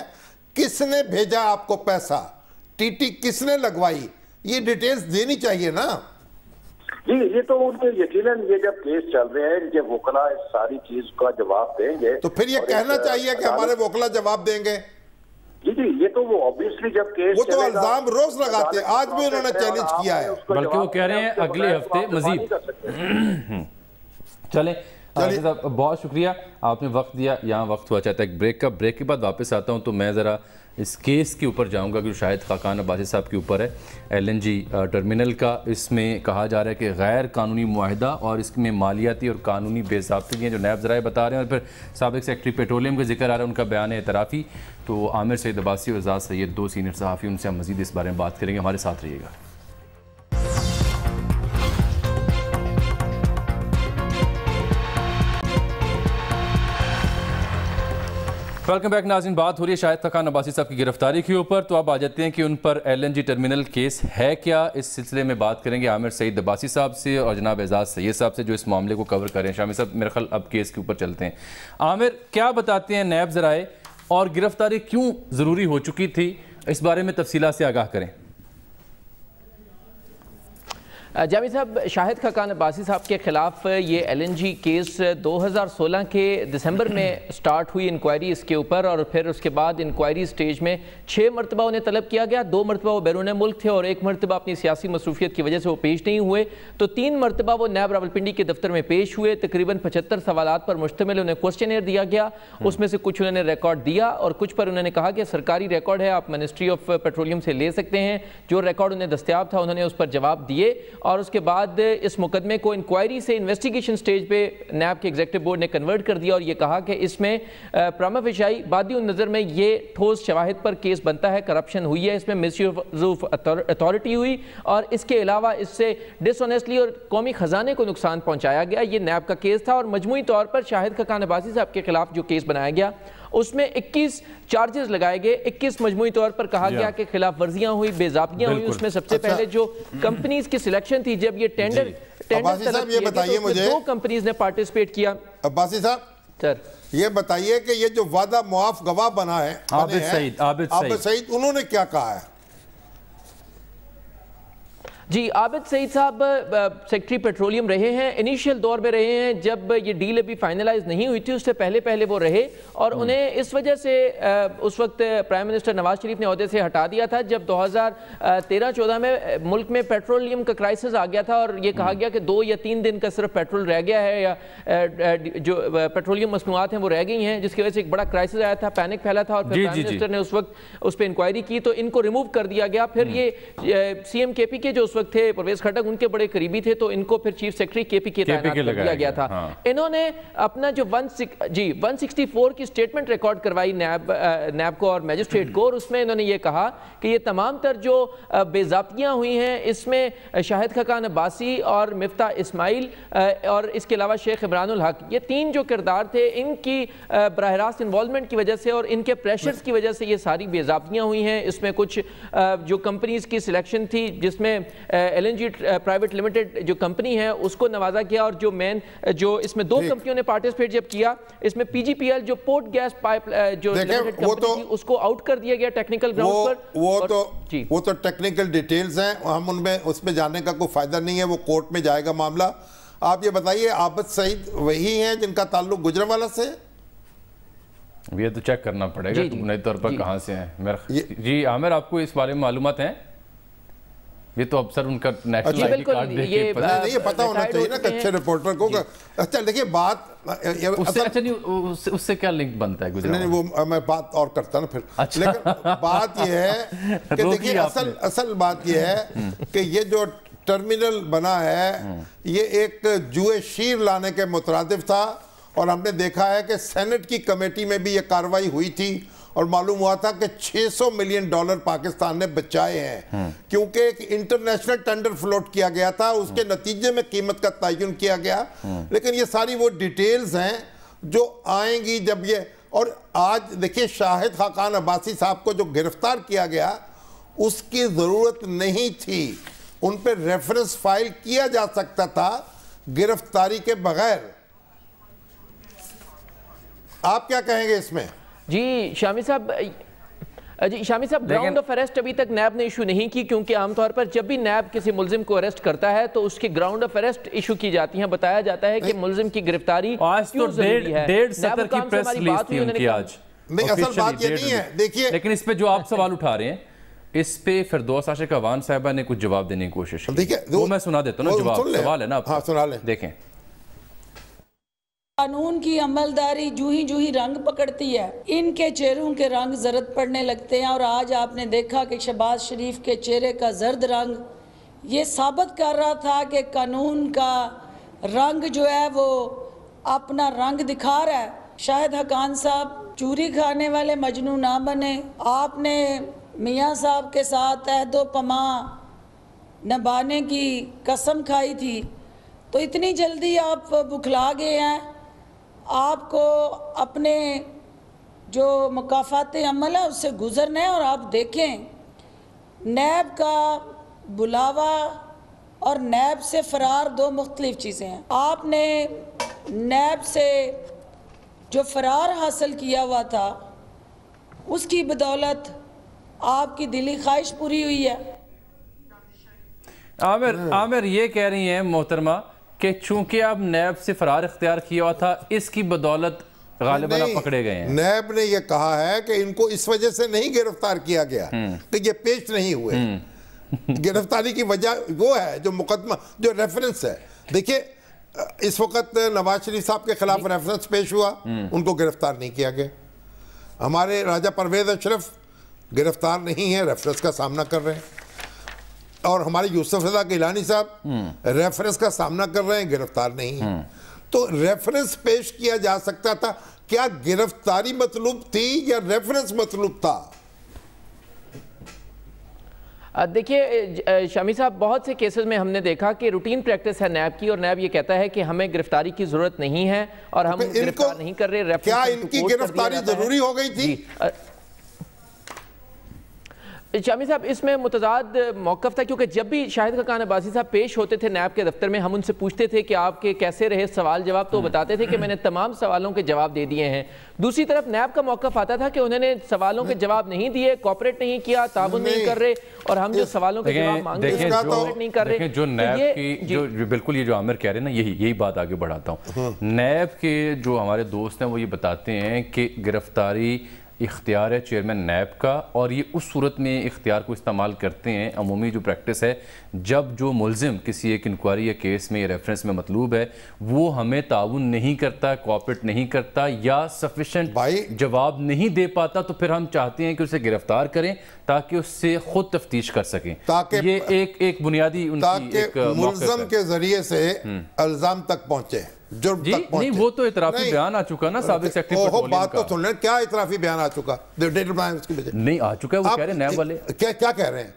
کس نے بھیجا آپ کو پیسہ, ٹی ٹی کس نے لگوائی, یہ ڈیٹیلز دینی چاہیے نا. جی یہ تو ان کے یقیناً یہ جب کیس چل رہے ہیں ان کے وکلا اس ساری چیز کا جواب دیں گے تو پھر یہ کہنا چاہیے کہ ہمارے وکلا جواب دیں گے. جی یہ تو وہ obviously جب کیس وہ تو الزام روز لگاتے ہیں, آج بھی انہوں نے چیلنج کیا ہے, بلکہ وہ کہہ رہے ہیں اگلے ہفتے مزید. چلیں بہت شکریہ, آپ نے وقت دیا. یہاں وقت ہوا چاہتا ہے ایک بریک کا, بریک کے بعد واپس آتا ہوں تو میں ذرا اس کیس کے اوپر جاؤں گا جو شاہد خاقان عباسی صاحب کے اوپر ہے, LNG ٹرمینل کا. اس میں کہا جا رہا ہے کہ غیر قانونی معاہدہ اور اس میں مالیاتی اور قانونی بے ضابطگی ہیں جو نیب ذرائع بتا رہے ہیں, اور پھر سابق سیکٹری پیٹرولیم کا ذکر آ رہا ہے, ان کا بیان اعترافی. تو عامر سعید عباسی اور اعزاز سید, 2 سینئر صحافی, ان سے ہم مزید اس بارے میں بات کریں گے. ہمارے ساتھ رہیے گا. वेलकम बैक नाज़रीन। बात हो रही है शाहिद खाकान अब्बासी साहब की गिरफ्तारी के ऊपर, तो अब आ जाते हैं कि उन पर LNG टर्मिनल केस है क्या। इस सिलसिले में बात करेंगे आमिर सईद अब्बासी साहब से और जनाब एजाज सैयद साहब से, जो इस मामले को कवर करें। शामिर साहब, मेरे ख्याल अब केस के ऊपर चलते हैं। आमिर, क्या बताते हैं नैब ज़राए और गिरफ्तारी क्यों ज़रूरी हो चुकी थी, इस बारे में तफसीलात से आगाह करें। जामी साहब, शाहिद खाकान अब्बासी साहब के ख़िलाफ़ ये LNG केस 2016 के दिसंबर में स्टार्ट हुई इंक्वायरी इसके ऊपर, और फिर उसके बाद इंक्वायरी स्टेज में 6 मरतबा उन्हें तलब किया गया। 2 मरतबा वो बैरून मुल्क थे और 1 मरतबा अपनी सियासी मसरूफियत की वजह से वो पेश नहीं हुए। तो 3 मरतबा वो नैब रावलपिंडी के दफ्तर में पेश हुए। तकरीबन 75 सवालात पर मुश्तमिल उन्हें क्वेश्चनर दिया गया। उसमें से कुछ उन्होंने रिकॉर्ड दिया और कुछ पर उन्होंने कहा कि सरकारी रिकॉर्ड है, आप मिनिस्ट्री ऑफ पेट्रोलियम से ले सकते हैं। जो रिकॉर्ड उन्हें दस्तयाब था उन्होंने उस पर जवाब दिए, और उसके बाद इस मुकदमे को इंक्वायरी से इन्वेस्टिगेशन स्टेज पे नैब के एग्जीक्यूटिव बोर्ड ने कन्वर्ट कर दिया और ये कहा कि इसमें प्रामा फेशाई बादी नज़र में ये ठोस शवाहिद पर केस बनता है, करप्शन हुई है, इसमें मिसयूज ऑफ अथॉरिटी हुई और इसके अलावा इससे डिसऑनेस्टली और कौमी ख़जाने को नुकसान पहुंचाया गया। ये नैब का केस था और मजमूई तौर पर शाहिद खाकान अब्बासी साहब के खिलाफ जो केस बनाया गया उसमें 21 चार्जेस लगाए गए। 21 मजमूई तौर पर कहा गया कि खिलाफ वर्जियां हुई, बेजाबियां हुई। उसमें सबसे पहले जो कंपनीज की सिलेक्शन थी, जब ये टेंडर ये बताइए मुझे, 2 कंपनीज ने पार्टिसिपेट किया। अब्बासी साहब सर, ये बताइए कि ये जो वादा मुआफ गवाह बना है आबिद सईद, उन्होंने क्या कहा है? जी, आबिद सईद साहब सेक्रेटरी पेट्रोलियम रहे हैं, इनिशियल दौर में रहे हैं, जब ये डील अभी फाइनलाइज नहीं हुई थी उससे पहले वो रहे, और उन्हें इस वजह से उस वक्त प्राइम मिनिस्टर नवाज शरीफ ने ओहदे से हटा दिया था जब 2013-14 में मुल्क में पेट्रोलियम का क्राइसिस आ गया था और ये कहा गया कि 2 या 3 दिन का सिर्फ पेट्रोल रह गया है, या जो पेट्रोलियम मसनूआत हैं वो रह गई हैं, जिसकी वजह से एक बड़ा क्राइसिस आया था, पैनिक फैला था, और फिर प्राइम मिनिस्टर ने उस वक्त उस पर इंक्वायरी की तो इनको रिमूव कर दिया गया। फिर ये CM KP के जो थे परवेज खटक, उनके बड़े करीबी थे, तो इनको फिर चीफ सेक्रेटरी KP के तैनात कर दिया गया था। इन्होंने अपना जो 164 की स्टेटमेंट रिकॉर्ड करवाई नैब को और मैजिस्ट्रेट को, और उसमें इन्होंने ये कहा कि ये तमाम तर जो बेजाब्तियां हुई हैं इसमें शाहिद खाकान अब्बासी और मिफ्ता इस्माइल और इसके अलावा शेख इमरानुल हक, ये 3 जो किरदार थे, इनकी बराह रास्त इन्वॉल्वमेंट की वजह से और इनके प्रेशर्स की वजह से ये सारी बेजाब्तियां हुई हैं। इसमें कुछ जो कंपनीज की सिलेक्शन थी जिसमें LNG प्राइवेट लिमिटेड जो कंपनी है उसको नवाजा किया, और जो इसमें 2 कंपनियों ने पार्टिसिपेट जब किया, इसमें PGPL जो पोर्ट गैस पाइप जो लिमिटेड कंपनी थी उसको आउट कर दिया गया टेक्निकल ग्राउंड पर। वो तो टेक्निकल डिटेल्स हैं, हम उसमें जाने का कोई फायदा नहीं है, वो कोर्ट में जाएगा मामला। आप ये बताइए, आबिद सईद वही हैं जिनका ताल्लुक गुजरांवाला से? ये तो चेक करना पड़ेगा बुनियादी तौर पर कहाँ से हैं। जी आमिर, आपको इस बारे में मालूमात हैं? ये तो अफसर उनका नेशनल आईडी कार्ड देख के ये पता होना चाहिए ना अच्छे रिपोर्टर को। अच्छा देखिए, उससे क्या लिंक बनता है गुजरात? नहीं, वो मैं बात और करता ना फिर। अच्छा। लेकिन बात ये है कि देखिए असल बात ये है कि ये जो टर्मिनल बना है ये एक जुए शीर लाने के मुतरादिफ था, और हमने देखा है कि सेनेट की कमेटी में भी ये कार्रवाई हुई थी और मालूम हुआ था कि $600 मिलियन पाकिस्तान ने बचाए हैं, क्योंकि एक इंटरनेशनल टेंडर फ्लोट किया गया था, उसके नतीजे में कीमत का तयन किया गया। लेकिन ये सारी वो डिटेल्स हैं जो आएंगी जब ये, और आज देखिए शाहिद खाकान अब्बासी साहब को जो गिरफ्तार किया गया उसकी ज़रूरत नहीं थी, उन पर रेफरेंस फाइल किया जा सकता था गिरफ्तारी के बगैर। आप क्या कहेंगे इसमें? जी शामी साहब, ग्राउंड ऑफ अरेस्ट अभी तक नैब ने इशू नहीं की, क्योंकि आमतौर पर जब भी नैब किसी मुलजिम को अरेस्ट करता है तो उसकी ग्राउंड ऑफ अरेस्ट इशू की जाती है। बताया जाता है कि मुलजिम की गिरफ्तारी आज तो 1.5 सत्र की प्रेस रिलीज थी उनकी आज। नहीं, असल बात ये नहीं है, देखिए। लेकिन इस पे जो आप सवाल उठा रहे हैं, इस पे फिरदौस आशिक अवान साहिबा ने कुछ जवाब देने की कोशिश की, वो मैं सुना देता हूँ ना, जवाब सवाल है ना। हाँ, सुना लें। देखें, कानून की अमलदारी जूही रंग पकड़ती है, इनके चेहरों के रंग जरद पड़ने लगते हैं, और आज आपने देखा कि शहबाज शरीफ के चेहरे का जर्द रंग ये साबित कर रहा था कि कानून का रंग जो है वो अपना रंग दिखा रहा है। शाहिद खाकान साहब चूरी खाने वाले मजनू ना बने, आपने मियाँ साहब के साथ अहदो पमा निभाने की कसम खाई थी, तो इतनी जल्दी आप बुखला गए हैं। आपको अपने जो मुकाफात अमल है उससे गुजरना है। और आप देखें नैब का बुलावा और नैब से फ़रार दो मुख्तलिफ चीज़ें हैं। आपने नैब से जो फ़रार हासिल किया हुआ था उसकी बदौलत आपकी दिली ख्वाहिश पूरी हुई है। आमिर ये कह रही हैं मोहतरमा कि चूंकि आप नैब से फरार इख्तियार किया हुआ था इसकी बदौलत गालिबन आप पकड़े गए हैं। नैब ने यह कहा है कि इनको इस वजह से नहीं गिरफ्तार किया गया कि ये पेश नहीं हुए। गिरफ्तारी की वजह वो है जो मुकदमा जो रेफरेंस है। देखिए इस वक्त नवाज शरीफ साहब के खिलाफ रेफरेंस पेश हुआ, उनको गिरफ्तार नहीं किया गया। हमारे राजा परवेज अशरफ गिरफ्तार नहीं है, रेफरेंस का सामना कर रहे हैं। और हमारे यूसुफ रज़ा गिलानी साहब रेफरेंस का सामना कर रहे हैं, गिरफ्तार नहीं है। तो रेफरेंस पेश किया जा सकता था। क्या गिरफ्तारी मतलूब थी या रेफरेंस मतलूब था? देखिए शामी साहब, बहुत से केसेस में हमने देखा कि रूटीन प्रैक्टिस है नैब की, और नैब ये कहता है कि हमें गिरफ्तारी की जरूरत नहीं है और हम गिरफ्तार नहीं कर रहे। क्या इनकी गिरफ्तारी जरूरी हो गई थी? शामी साहब, इसमें मुतजाद मौक़िफ़ था, क्योंकि जब भी शाहिद खाकान अब्बासी साहब पेश होते थे नैब के दफ्तर में, हम उनसे पूछते थे कि आपके कैसे रहे सवाल जवाब, तो बताते थे कि मैंने तमाम सवालों के जवाब दे दिए हैं। दूसरी तरफ नैब का मौक़िफ़ आता था कि उन्होंने सवालों के जवाब नहीं दिए, कोऑपरेट नहीं किया, ताबुन नहीं कर रहे, और हम जो सवालों के जवाब मांग रहे हैं कोऑपरेट नहीं कर रहे। जो नैब की जो बिल्कुल ये जो आमिर कह रहे हैं ना, यही बात आगे बढ़ाता हूँ। नैब के जो हमारे दोस्त हैं वो ये बताते हैं कि गिरफ्तारी इख्तियार है चेयरमैन नैब का, और ये उस सूरत में इख्तियार को इस्तेमाल करते हैं। अमूमी जो प्रैक्टिस है, जब जो मुलजिम किसी एक इंक्वायरी या केस में या रेफरेंस में मतलूब है वो हमें ताउन नहीं करता, कोऑपरेट नहीं करता या सफिशेंट जवाब नहीं दे पाता, तो फिर हम चाहते हैं कि उसे गिरफ्तार करें ताकि उससे खुद तफ्तीश कर सकें। ताकि ये एक बुनियादी मुलजिम के जरिए से इल्जाम तक पहुंचे, जुर्म तक पहुंचे। नहीं, वो तो इतराफी बयान आ चुका ना साबिक सेक्रेटरी पेट्रोलियम बात तो सुन लें, क्या इतराफी बयान आ चुका? नहीं आ चुका है, वो कह रहे हैं नैब वाले। क्या कह रहे हैं?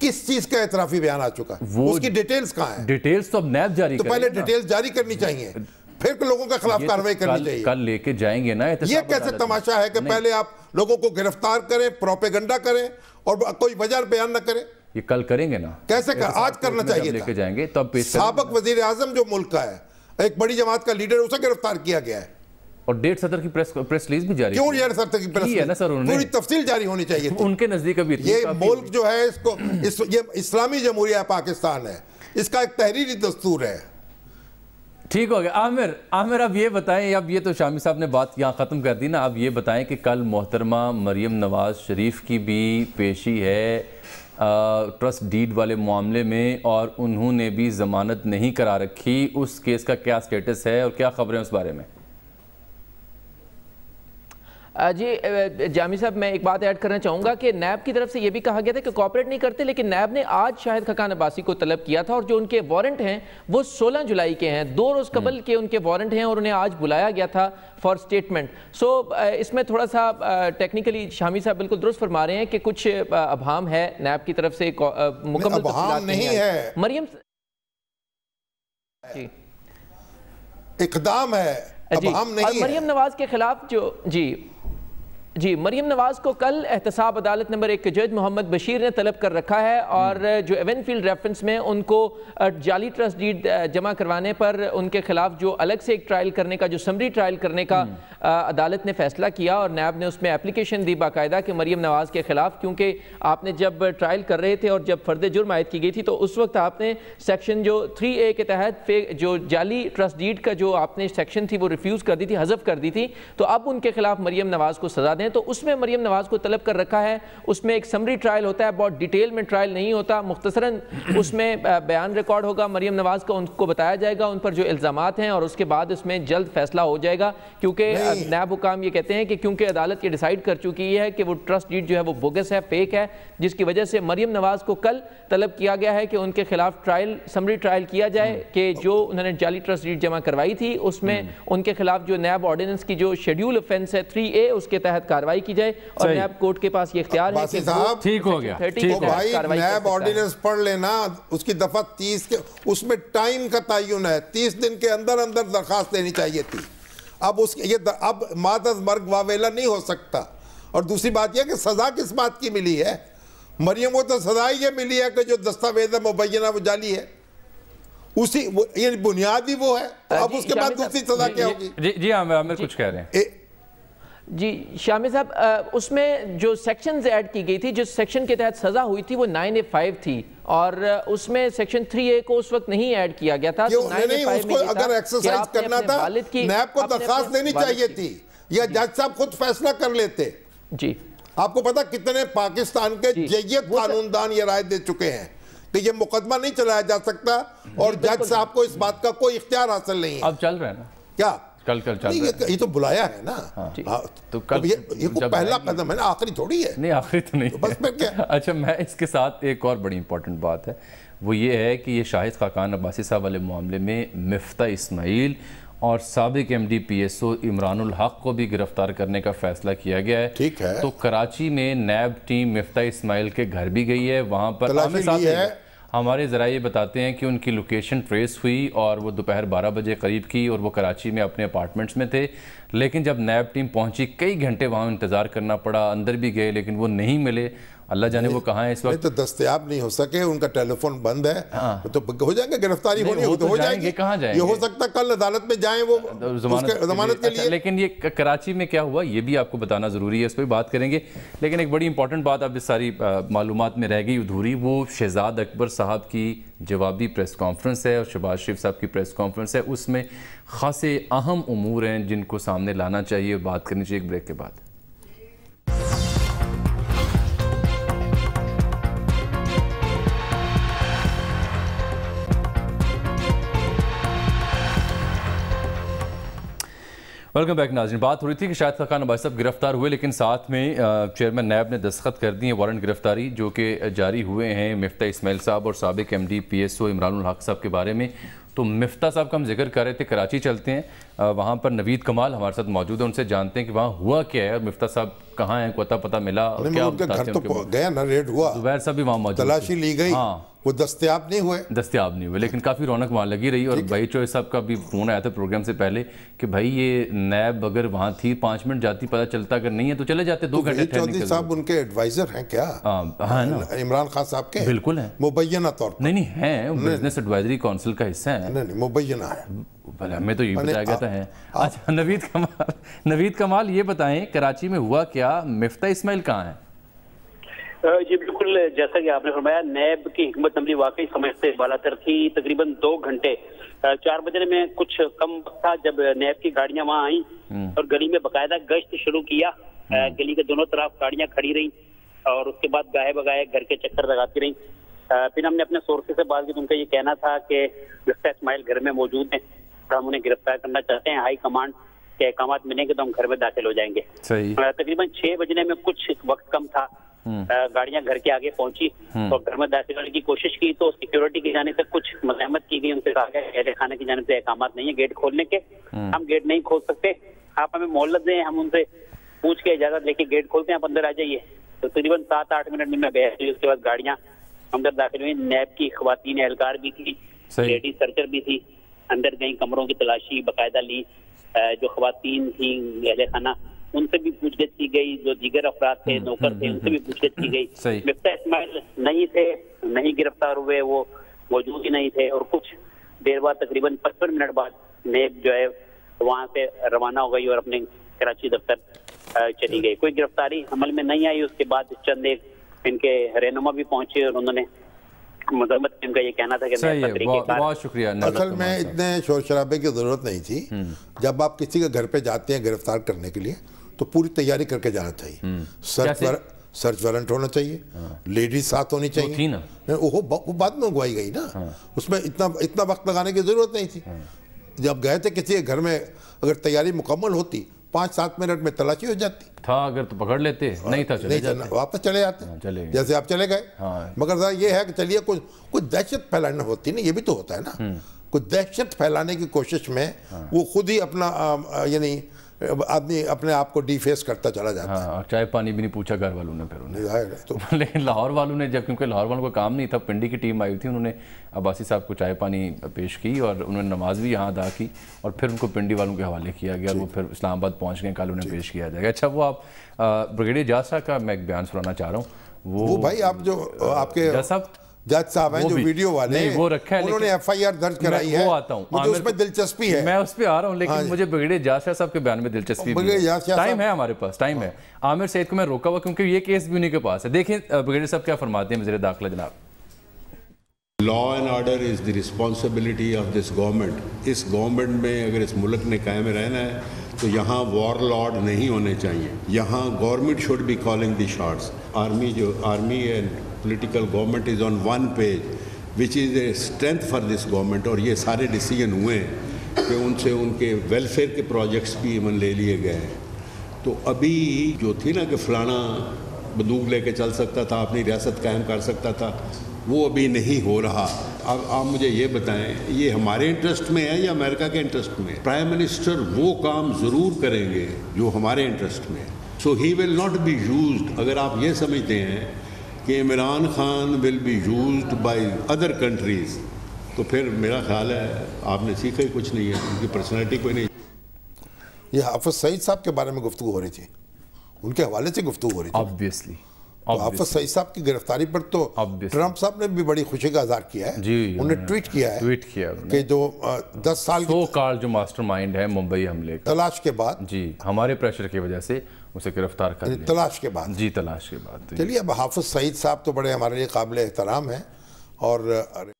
किस चीज का इतराफी बयान आ चुका? उसकी डिटेल्स कहाँ है? डिटेल्स तो अब नैब जारी तो पहले डिटेल्स जारी करनी चाहिए, फिर लोगों के खिलाफ कार्रवाई करनी चाहिए। कल लेके जाएंगे ना। ये कैसे तमाशा है कि पहले आप लोगों को गिरफ्तार करें, प्रोपेगेंडा करें और कोई वजह बयान न करें? ये कल करेंगे ना। कैसे आज करना चाहिए? लेके जाएंगे तब। साबिक वजीर आजम जो मुल्क का है, एक बड़ी जमात का लीडर, उसे गिरफ्तार किया गया है और 1.5 सदर की प्रेस रिलीज भी जारी। क्यों 1.5 सदर की प्रेस है ना सर? पूरी तफसील जारी होनी चाहिए। उनके नजदीक अभी ये मुल्क जो है ये इस्लामी जमहूरिया पाकिस्तान है, इसका एक तहरीरी दस्तूर है। ठीक हो गया। आमिर अब ये बताएं, अब ये तो शामी साहब ने बात यहाँ ख़त्म कर दी ना, अब ये बताएं कि कल मोहतरमा मरियम नवाज शरीफ की भी पेशी है ट्रस्ट डीड वाले मामले में, और उन्होंने भी ज़मानत नहीं करा रखी। उस केस का क्या स्टेटस है और क्या खबरें उस बारे में? जी जामी साहब, मैं एक बात ऐड करना चाहूँगा कि नैब की तरफ से ये भी कहा गया था कि कोऑपरेट नहीं करते, लेकिन नैब ने आज शाहिद खाकान अब्बासी को तलब किया था, और जो उनके वारंट हैं वो 16 जुलाई के हैं, 2 रोज़ कबल के उनके वारंट हैं, और उन्हें आज बुलाया गया था फॉर स्टेटमेंट। सो इसमें थोड़ा सा टेक्निकली शामी साहब बिल्कुल दुरुस्त फरमा रहे हैं कि कुछ अभाम है नैब की तरफ से, मुकम्मल अभाम नहीं है, मरियम इक़दाम है, अभाम नहीं है। मरियम नवाज के खिलाफ जो जी मरियम नवाज को कल एहतसाब अदालत नंबर 1 के जज मोहम्मद बशीर ने तलब कर रखा है, और जो एवेनफील्ड रेफरेंस में उनको जाली ट्रस्ट डीड जमा करवाने पर उनके खिलाफ जो अलग से एक ट्रायल करने का, जो समरी ट्रायल करने का अदालत ने फैसला किया, और नैब ने उसमें एप्लीकेशन दी बाकायदा कि मरियम नवाज के खिलाफ, क्योंकि आपने जब ट्रायल कर रहे थे और जब फर्द जुर्म आयद की गई थी तो उस वक्त आपने सेक्शन जो 3A के तहत जो जाली ट्रस्ट डीड का जो आपने सेक्शन थी वो रिफ्यूज़ कर दी थी, हज़फ कर दी थी। तो अब उनके खिलाफ मरियम नवाज को सजा दें, तो उसमें मरियम नवाज को तलब कर रखा है। उसमें एक समरी ट्रायल होता है, बहुत डिटेल में ट्रायल नहीं होता, मुख्तसरन उसमें बयान रिकॉर्ड होगा मरियम नवाज का, उनको बताया जाएगा उन पर जो इल्ज़ामात हैं, और उसके बाद उसमें जल्द फैसला हो जाएगा। क्योंकि नैब हुकाम ये कहते हैं कि क्योंकि अदालत ये डिसाइड कर चुकी है कि वो ट्रस्ट डीड जो है वो बोगस है, फेक है, जिसकी वजह से मरियम नवाज को कल तलब किया गया है कि उनके खिलाफ ट्रायल, समरी ट्रायल किया जाए कि जो उन्होंने जाली ट्रस्ट डीड जमा करवाई थी उसमें उनके खिलाफ जो नैब ऑर्डिनेंस की जो शेड्यूल ऑफेंस है 3A, उसके तहत कार्रवाई की जाए, और नैब कोर्ट के पास ये इख्तियार है कि ठीक हो गया। भाई नैब ऑर्डिनेंस पढ़ लेना, उसकी दफा 30 के उसमें टाइम का तयन है, 30 दिन के अंदर अंदर दरखास्त देनी चाहिए थी। اب اب مات از مرگ واویلا نہیں ہو سکتا. اور دوسری بات یہ کہ سزا کس بات کی ملی ہے؟ مریم کو تو سزا یہ ملی ہے کہ جو دستاویز مبینہ وہ جعلی ہے, اسی یہ بنیادی وہ ہے. اب اس کے بعد دوسری سزا کیا ہوگی؟ جی عامر کچھ کہہ رہے ہیں. جی شامی صاحب, اس میں جو سیکشنز ایڈ کی گئی تھی, جس سیکشن کے تحت سزا ہوئی تھی وہ 9A5 تھی, اور اس میں سیکشن 3A کو اس وقت نہیں ایڈ کیا گیا تھا. نہیں, اس کو اگر ایکسرسائز کرنا تھا نیب کو درخواست دینی چاہیے تھی, یا جج صاحب خود فیصلہ کر لیتے. جی آپ کو پتا کتنے پاکستان کے جیت قانون دان یہ رائے دے چکے ہیں کہ یہ مقدمہ نہیں چلایا جا سکتا, اور جج صاحب کو اس بات کا کوئی اختیار حاصل نہیں ہے. اب چل رہے ہیں نا کیا کل چل رہا ہے, یہ تو بلایا ہے نا, تو کل یہ پہلا قدم ہے نا, آخری تھوڑی ہے. نہیں آخری تو نہیں, بس میں کیا. اچھا, میں اس کے ساتھ ایک اور بڑی امپورٹنٹ بات ہے, وہ یہ ہے کہ یہ شاہد خاقان عباسی صاحب والے معاملے میں مفتاح اسماعیل اور سابق MD/PSO عمران الحق کو بھی گرفتار کرنے کا فیصلہ کیا گیا ہے. ٹھیک ہے, تو کراچی میں نیب ٹیم مفتاح اسماعیل کے گھر بھی گئی ہے, وہاں پر ہمارے ذرائع بتاتے ہیں کہ ان کی لوکیشن ٹریس ہوئی اور وہ دوپہر 12 بجے قریب کی, اور وہ کراچی میں اپنے اپارٹمنٹس میں تھے. لیکن جب نیب ٹیم پہنچی کئی گھنٹے وہاں انتظار کرنا پڑا, اندر بھی گئے لیکن وہ نہیں ملے. اللہ جانے وہ کہاں ہیں اس وقت, تو دستیاب نہیں ہو سکے, ان کا ٹیلی فون بند ہے, تو ہو جائیں گے, گرفتاری ہونی ہو تو ہو جائیں گے. کہاں جائیں گے؟ یہ ہو سکتا کل عدالت میں جائیں وہ ضمانت کے لیے. لیکن یہ کراچی میں کیا ہوا یہ بھی آپ کو بتانا ضروری ہے, اس پہ بات کریں گے. لیکن ایک بڑی امپورٹنٹ بات اب اس ساری معلومات میں رہ گئی ادھوری, وہ شہزاد اکبر صاحب کی جوابی پریس کانفرنس ہے اور شہباز شریف صاحب کی پریس کانفرنس ہے. اس میں خاصے اہم امور ہیں جن کو سامنے لانا چاہیے, بات کرنی چاہیے ایک بریک کے بعد. ویلکم بیک ناظرین. بات ہو رہی تھی کہ شاہد خاقان عباسی صاحب گرفتار ہوئے, لیکن ساتھ میں چیئرمین نیب نے دستخط کر دی ہیں وارنٹ گرفتاری جو کہ جاری ہوئے ہیں مفتاح اسماعیل صاحب اور سابق MD/PSO عمران الحق صاحب کے بارے میں. تو مفتاح صاحب کا ہم ذکر کر رہے تھے, کراچی چلتے ہیں, وہاں پر نوید کمال ہمارے ساتھ موجود ہیں, ان سے جانتے ہیں کہ وہاں ہوا کیا ہے اور مفتاح صاحب کہاں ہیں, پتہ ملا, اور کیا ان کے گھر تو گیا نا, ریڈ ہوا, زبیر صاحب بھی وہاں موجود, تلاشی لی گئی, وہ دستیاب نہیں ہوئے, لیکن کافی رونق وہاں لگی رہی. اور بھائی چوہے صاحب کا بھی فون آیا تھا پروگرام سے پہلے کہ بھائی یہ نیب اگر وہاں تھی 5 منٹ جاتی پتہ چلتا, اگر نہیں ہے تو چلے جاتے 2 گھنٹے. چودھری صاحب ان کے ایڈوائزر ہیں کیا؟ ہاں نا, عمران خان صاحب کے بالکل ہیں, مبینہ طور پر. نہیں ہیں, بزنس ایڈوائزری کونسل کا حصہ ہیں. نہیں مبینہ ہے, بھلے ہمیں تو یہ بتایا گیا تھا. اچھا نوید کمال یہ بتائیں کراچی میں ہوا کیا, مفتاح اسماعیل کہاں ہیں؟ جی بالکل, جیسا کہ آپ نے فرمایا نیب کی حکمت عملی واقعی سمجھ سے بالا تر تھی. تقریباً 2 گھنٹے 4 بجنے میں کچھ کم وقت تھا جب نیب کی گاڑیاں وہاں آئیں اور گلی میں باقاعدہ گشت شروع کیا. گلی کے دونوں طرف گاڑیاں کھڑی رہیں اور اس کے بعد گاہے بگائے گھر کے چکر لگاتی رہیں. پھر ہم نے اپنے سورسز سے بات کی تو ان کا یہ کہنا تھا کہ مفتاح اسماعیل گھر میں موجود ہیں, ہم انہیں گرفتار کرنا چاہتے ہیں, ہائی کمانڈ کے احکامات ملیں گے تو ہم گھر میں داخل ہو جائیں گے. تقریباً 6 بجنے میں کچھ وقت کم تھا, گاڑیاں گھر کے آگے پہنچی اور گھر میں داخل ہونے کی کوشش کی تو سیکیورٹی کی جانب سے کچھ مزاحمت کی گئی. ان سے کہا گیا اہل خانہ کی جانب سے احکامات نہیں ہے گیٹ کھولنے کے, ہم گیٹ نہیں کھول سکتے, آپ ہمیں مہلت دیں, ہم ان سے پوچھ کے اجازت لے کے گیٹ کھولتے ہیں, آپ اندر آ جائیے. تو تقریباً 7-8 منٹ میں بحث ہوئی, اس کے بعد گاڑیاں اندر داخل ہوئی. نیب کی خواتین اہلکار بھی تھی, لیڈی سرچر بھی تھی, اندر گئی, کمروں کی تلاشی باقاعدہ لی. جو خواتین تھیں اہل خانہ ان سے بھی پوچھ گچھ کی گئی, جو دیگر افراد تھے نوکر تھے ان سے بھی پوچھ گچھ کی گئی. مفتاح اسماعیل نہیں تھے, نہیں گرفتار ہوئے, وہ موجود ہی نہیں تھے. اور کچھ دیر بعد تقریباً 55 منٹ بعد نیب جو ہے وہاں سے روانہ ہو گئی اور اپنے کراچی دفتر چلی گئی. کوئی گرفتاری عمل میں نہیں آئی. اس کے بعد چند ایک ان کے رہنما بھی پہنچے اور انہوں نے مذمت ان کا یہ کہنا تھا کہ بہت شکریہ. اصل میں اتنے شور شرابے کی ضرورت نہیں تھی. جب آپ کسی کے گھر پہ جاتے ہیں گرفتار کرنے کے لیے تو پوری تیاری کر کے جانا چاہیے. سرچ وارنٹ ہونا چاہیے, لیڈیز ساتھ ہونی چاہیے. وہ بعد میں اگوائی گئی نا, اس میں اتنا وقت لگانے کی ضرورت نہیں تھی. جب گئے تھے کسی کے گھر میں اگر تیاری مکمل ہوتی 5-7 منٹ میں تلاشی ہو جاتی تھا. اگر تو پکڑ لیتے, نہیں تھا واپس چلے جاتے جیسے آپ چلے گئے. مگر یہ ہے کہ چلیے کچھ دہشت پھیلانا ہوتی نا, یہ بھی تو ہوتا ہے نا, کچھ دہشت پھیلانے کی کوشش میں وہ خود ہی اپنا یعنی आदमी अपने आप को डिफेस करता चला जाता है। हाँ, चाय पानी भी नहीं पूछा घर वालों ने फिर उन्हें। जाहिर है। तो लेकिन लाहौर वालों ने जब, क्योंकि लाहौर वालों का काम नहीं था, पिंडी की टीम आई थी, उन्होंने अब्बासी साहब को चाय पानी पेश की और उन्होंने नमाज भी यहाँ अदा की और फिर उनको पिंडी वालों के हवाले किया गया और वो फिर इस्लामाबाद पहुँच गए, कल उन्हें पेश किया जाएगा। अच्छा, वो आप ब्रिगेडियर जाज साहब का मैं एक बयान सुनाना चाह रहा हूँ। वो भाई आप जो आपके जज साहब हैं जो वीडियो वाले, वो रखा है, उन्होंने FIR दर्ज कराई है, वो आता हूँ, मुझे उसमें दिलचस्पी है। मैं उस पर आ रहा हूँ, लेकिन मुझे ब्रिगेडियर जासिया साहब के बयान में दिलचस्पी है। टाइम है हमारे पास, टाइम है। आमिर सईद को मैं रोका हुआ क्योंकि ये केस भी उन्हीं के पास है। देखिए ब्रिगेडियर साहब क्या फरमाते हैं वज़ीर दाखिला जनाब। Law and order is the responsibility of this government. इस गवर्नमेंट में अगर इस मुल्क ने कायम रहना है तो यहाँ वॉर लॉर्ड नहीं होने चाहिए। यहाँ government should be calling the shots. Army and political government is on one page which is a strength for this government. और ये सारे डिसीजन हुए हैं कि उनसे उनके वेलफेयर के प्रोजेक्ट्स भी इवन ले लिए गए हैं। तो अभी जो थी ना कि फलाना बंदूक लेके चल सकता था, अपनी रियासत कायम कर सकता था, वो अभी नहीं हो रहा। अब आप मुझे ये बताएं, ये हमारे इंटरेस्ट में है या अमेरिका के इंटरेस्ट में? प्राइम मिनिस्टर वो काम ज़रूर करेंगे जो हमारे इंटरेस्ट में है। So he will not be used. अगर आप ये समझते हैं कि Imran Khan will be used by other countries, तो फिर मेरा ख्याल है आपने सीखा ही कुछ नहीं है, उनकी पर्सनैलिटी कोई नहीं। ये हाफिज सईद साहब के बारे में गुफ्तगू हो रही थी, उनके हवाले से गुफ्तगू हो रही थी। ऑब्वियसली हाफिज सईद साहब की गिरफ्तारी पर तो ट्रंप साहब ने भी बड़ी खुशी का इज़हार किया है। उन्होंने ट्वीट किया कि जो 10 साल सो कॉल्ड जो मास्टरमाइंड है मुंबई हमले का, तलाश के बाद, जी हमारे प्रेशर की वजह से उसे गिरफ्तार कर लिया, तलाश के बाद, जी तलाश के बाद। चलिए, अब हाफिज सईद साहब तो बड़े हमारे लिए काबिल एहतराम हैं और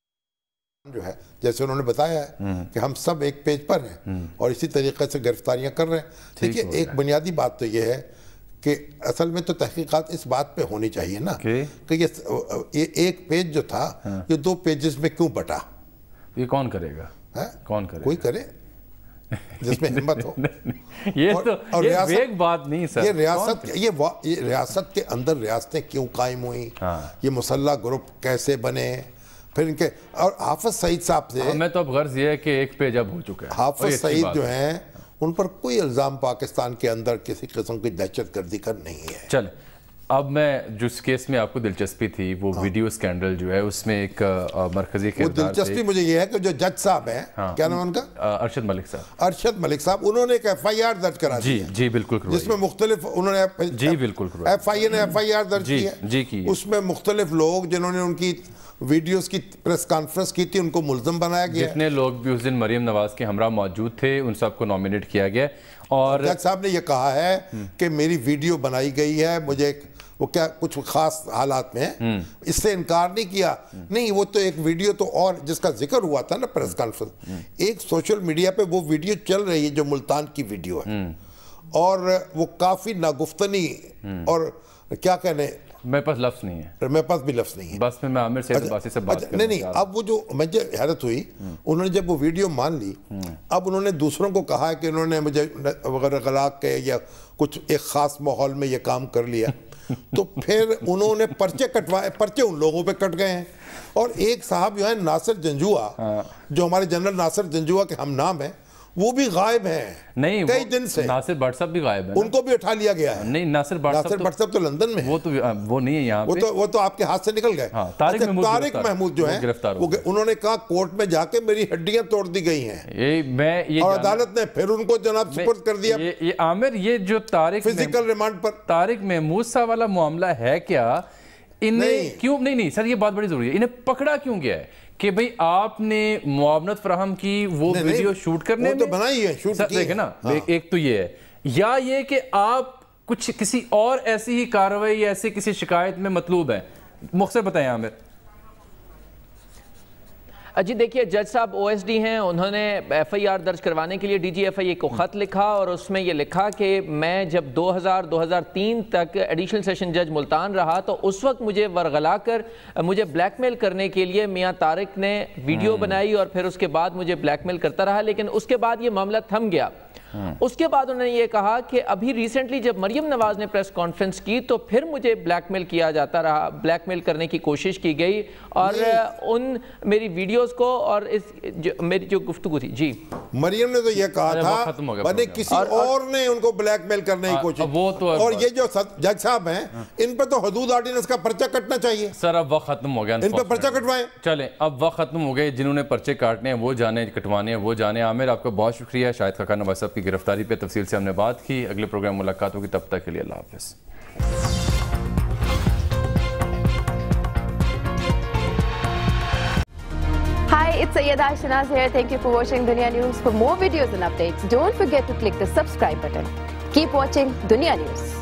जो है जैसे उन्होंने बताया है कि हम सब एक पेज पर हैं और इसी तरीके से गिरफ्तारियां कर रहे हैं। देखिए, एक बुनियादी बात तो ये है कि असल में तो तहकीकात इस बात पे होनी चाहिए ना कि ये एक पेज जो था ये 2 पेजेस में क्यों बटा। ये कौन करेगा? कौन करेगा? कोई करे जिसमें हिम्मत हो। ये तो ये एक बात नहीं सर। ये रियासत के अंदर रियासतें क्यों कायम हुई, ये मुसल्ला ग्रुप कैसे बने, फिर इनके और हाफिज सईद साहब से मैं तो अब गर्ज ये है कि एक पेज अब हो चुका है। हाफिज सईद जो हैं उन पर कोई इल्ज़ाम पाकिस्तान के अंदर किसी किस्म की दहशतगर्दी का नहीं है। चल, अब मैं जिस केस में आपको दिलचस्पी थी वो वीडियो स्कैंडल जो है, उसमें एक मरकजी किरदार दिलचस्पी मुझे ये है कि जो जज साहब हैं, क्या नाम उनका? अरशद मलिक साहब। अरशद मलिक साहब, उन्होंने एक FIR दर्ज करा दी। जी बिल्कुल, जिसमें मुख्तलिफ उन्होंने जी बिल्कुल FIA ने FIR दर्ज की है। उसमें मुख्तलिफ लोग जिन्होंने उनकी वीडियोस की प्रेस कॉन्फ्रेंस की थी उनको मुल्ज़म बनाया गया। जितने लोग भी उस दिन मरियम नवाज के हमरा मौजूद थे उन सबको नॉमिनेट किया गया और जज साहब ने यह कहा है कि मेरी वीडियो बनाई गई है, मुझे वो क्या कुछ खास हालात में इससे इनकार नहीं किया। नहीं, वो तो एक वीडियो तो और जिसका जिक्र हुआ था ना प्रेस कॉन्फ्रेंस, एक सोशल मीडिया पे वो वीडियो चल रही है जो मुल्तान की वीडियो है और वो काफ़ी नागुफ्तनी और क्या कहने, मेरे पास लफ्ज़ नहीं है, मेरे पास भी लफ्ज़ नहीं है। बस में मैं आमिर से बासी से बात नहीं, अब वो जो मुझे हैरत हुई, उन्होंने जब वो वीडियो मान ली, अब उन्होंने दूसरों को कहा है कि उन्होंने मुझे वगैरह गलाक के या कुछ एक ख़ास माहौल में ये काम कर लिया तो फिर उन्होंने पर्चे कटवाए, पर्चे उन लोगों पे कट गए हैं। और एक साहब जो है नासिर जंजुआ, जो हमारे जनरल नासिर जंजुआ के हम नाम है, वो भी गायब हैं नहीं कई दिन से। नासिर भट्ट साहब भी गायब है, उनको भी उठा लिया गया है। नहीं, नासिर भट्ट साहब तो लंदन में है, वो नहीं है यहाँ पे, वो तो आपके हाथ से निकल गए। तारिक महमूद जो है उन्होंने कहा कोर्ट में जाके मेरी हड्डियां तोड़ दी गई हैं और अदालत ने फिर उनको जनाब सुपुर्द कर दिया। ये आमिर, ये जो तारिक फिजिकल रिमांड पर तारिक महमूद साहब वाला मामला है क्या, इन्हें क्यों नहीं सर, ये बात बड़ी जरूरी है, इन्हें पकड़ा क्यों गया है कि भाई आपने मुआवनत फराहम की वो वीडियो शूट करने में, तो बनाई है, शूट की है ना। एक तो ये है, या ये कि आप कुछ किसी और ऐसी ही कार्रवाई या ऐसी किसी शिकायत में मतलूब है, मुख्तसर बताएं आमिर। जी देखिए, जज साहब OSD हैं, उन्होंने FIR दर्ज करवाने के लिए DGFIA को ख़त लिखा और उसमें ये लिखा कि मैं जब 2000-2003 तक एडिशनल सेशन जज मुल्तान रहा तो उस वक्त मुझे वरगला कर मुझे ब्लैकमेल करने के लिए मियां तारिक ने वीडियो बनाई और फिर उसके बाद मुझे ब्लैकमेल करता रहा, लेकिन उसके बाद ये मामला थम गया اس کے بعد انہوں نے یہ کہا کہ ابھی ریسنٹلی جب مریم نواز نے پریس کانفرنس کی تو پھر مجھے بلیک میل کیا جاتا رہا, بلیک میل کرنے کی کوشش کی گئی, اور ان میری ویڈیوز کو اور میری جو گفتگو تھی. جی مریم نے تو یہ کہا تھا بنے کسی اور نے ان کو بلیک میل کرنے کی کوشش, اور یہ جو جج صاحب ہیں ان پہ تو حدود آرڈیننس کا پرچہ کٹنا چاہیے. سر اب وقت ختم ہو گیا, ان پہ پرچہ کٹوائیں. چلیں اب وقت ختم ہو گئے, جنہوں نے پرچے کاٹنے ہیں وہ جانے, کٹوانے ہیں وہ جانے. عامر آپ کا بہت شکریہ. شاہد خاقان نواز صاحب کی گرفتاری پہ تفصیل سے ہم نے بات کی. اگلے پروگرام ملاقات ہوگی, تب تک کے لیے اللہ حافظ. Hi, it's Sayyeda Shanaz here. Thank you for watching Dunya News. For more videos and updates, don't forget to click the subscribe button. Keep watching Dunya News.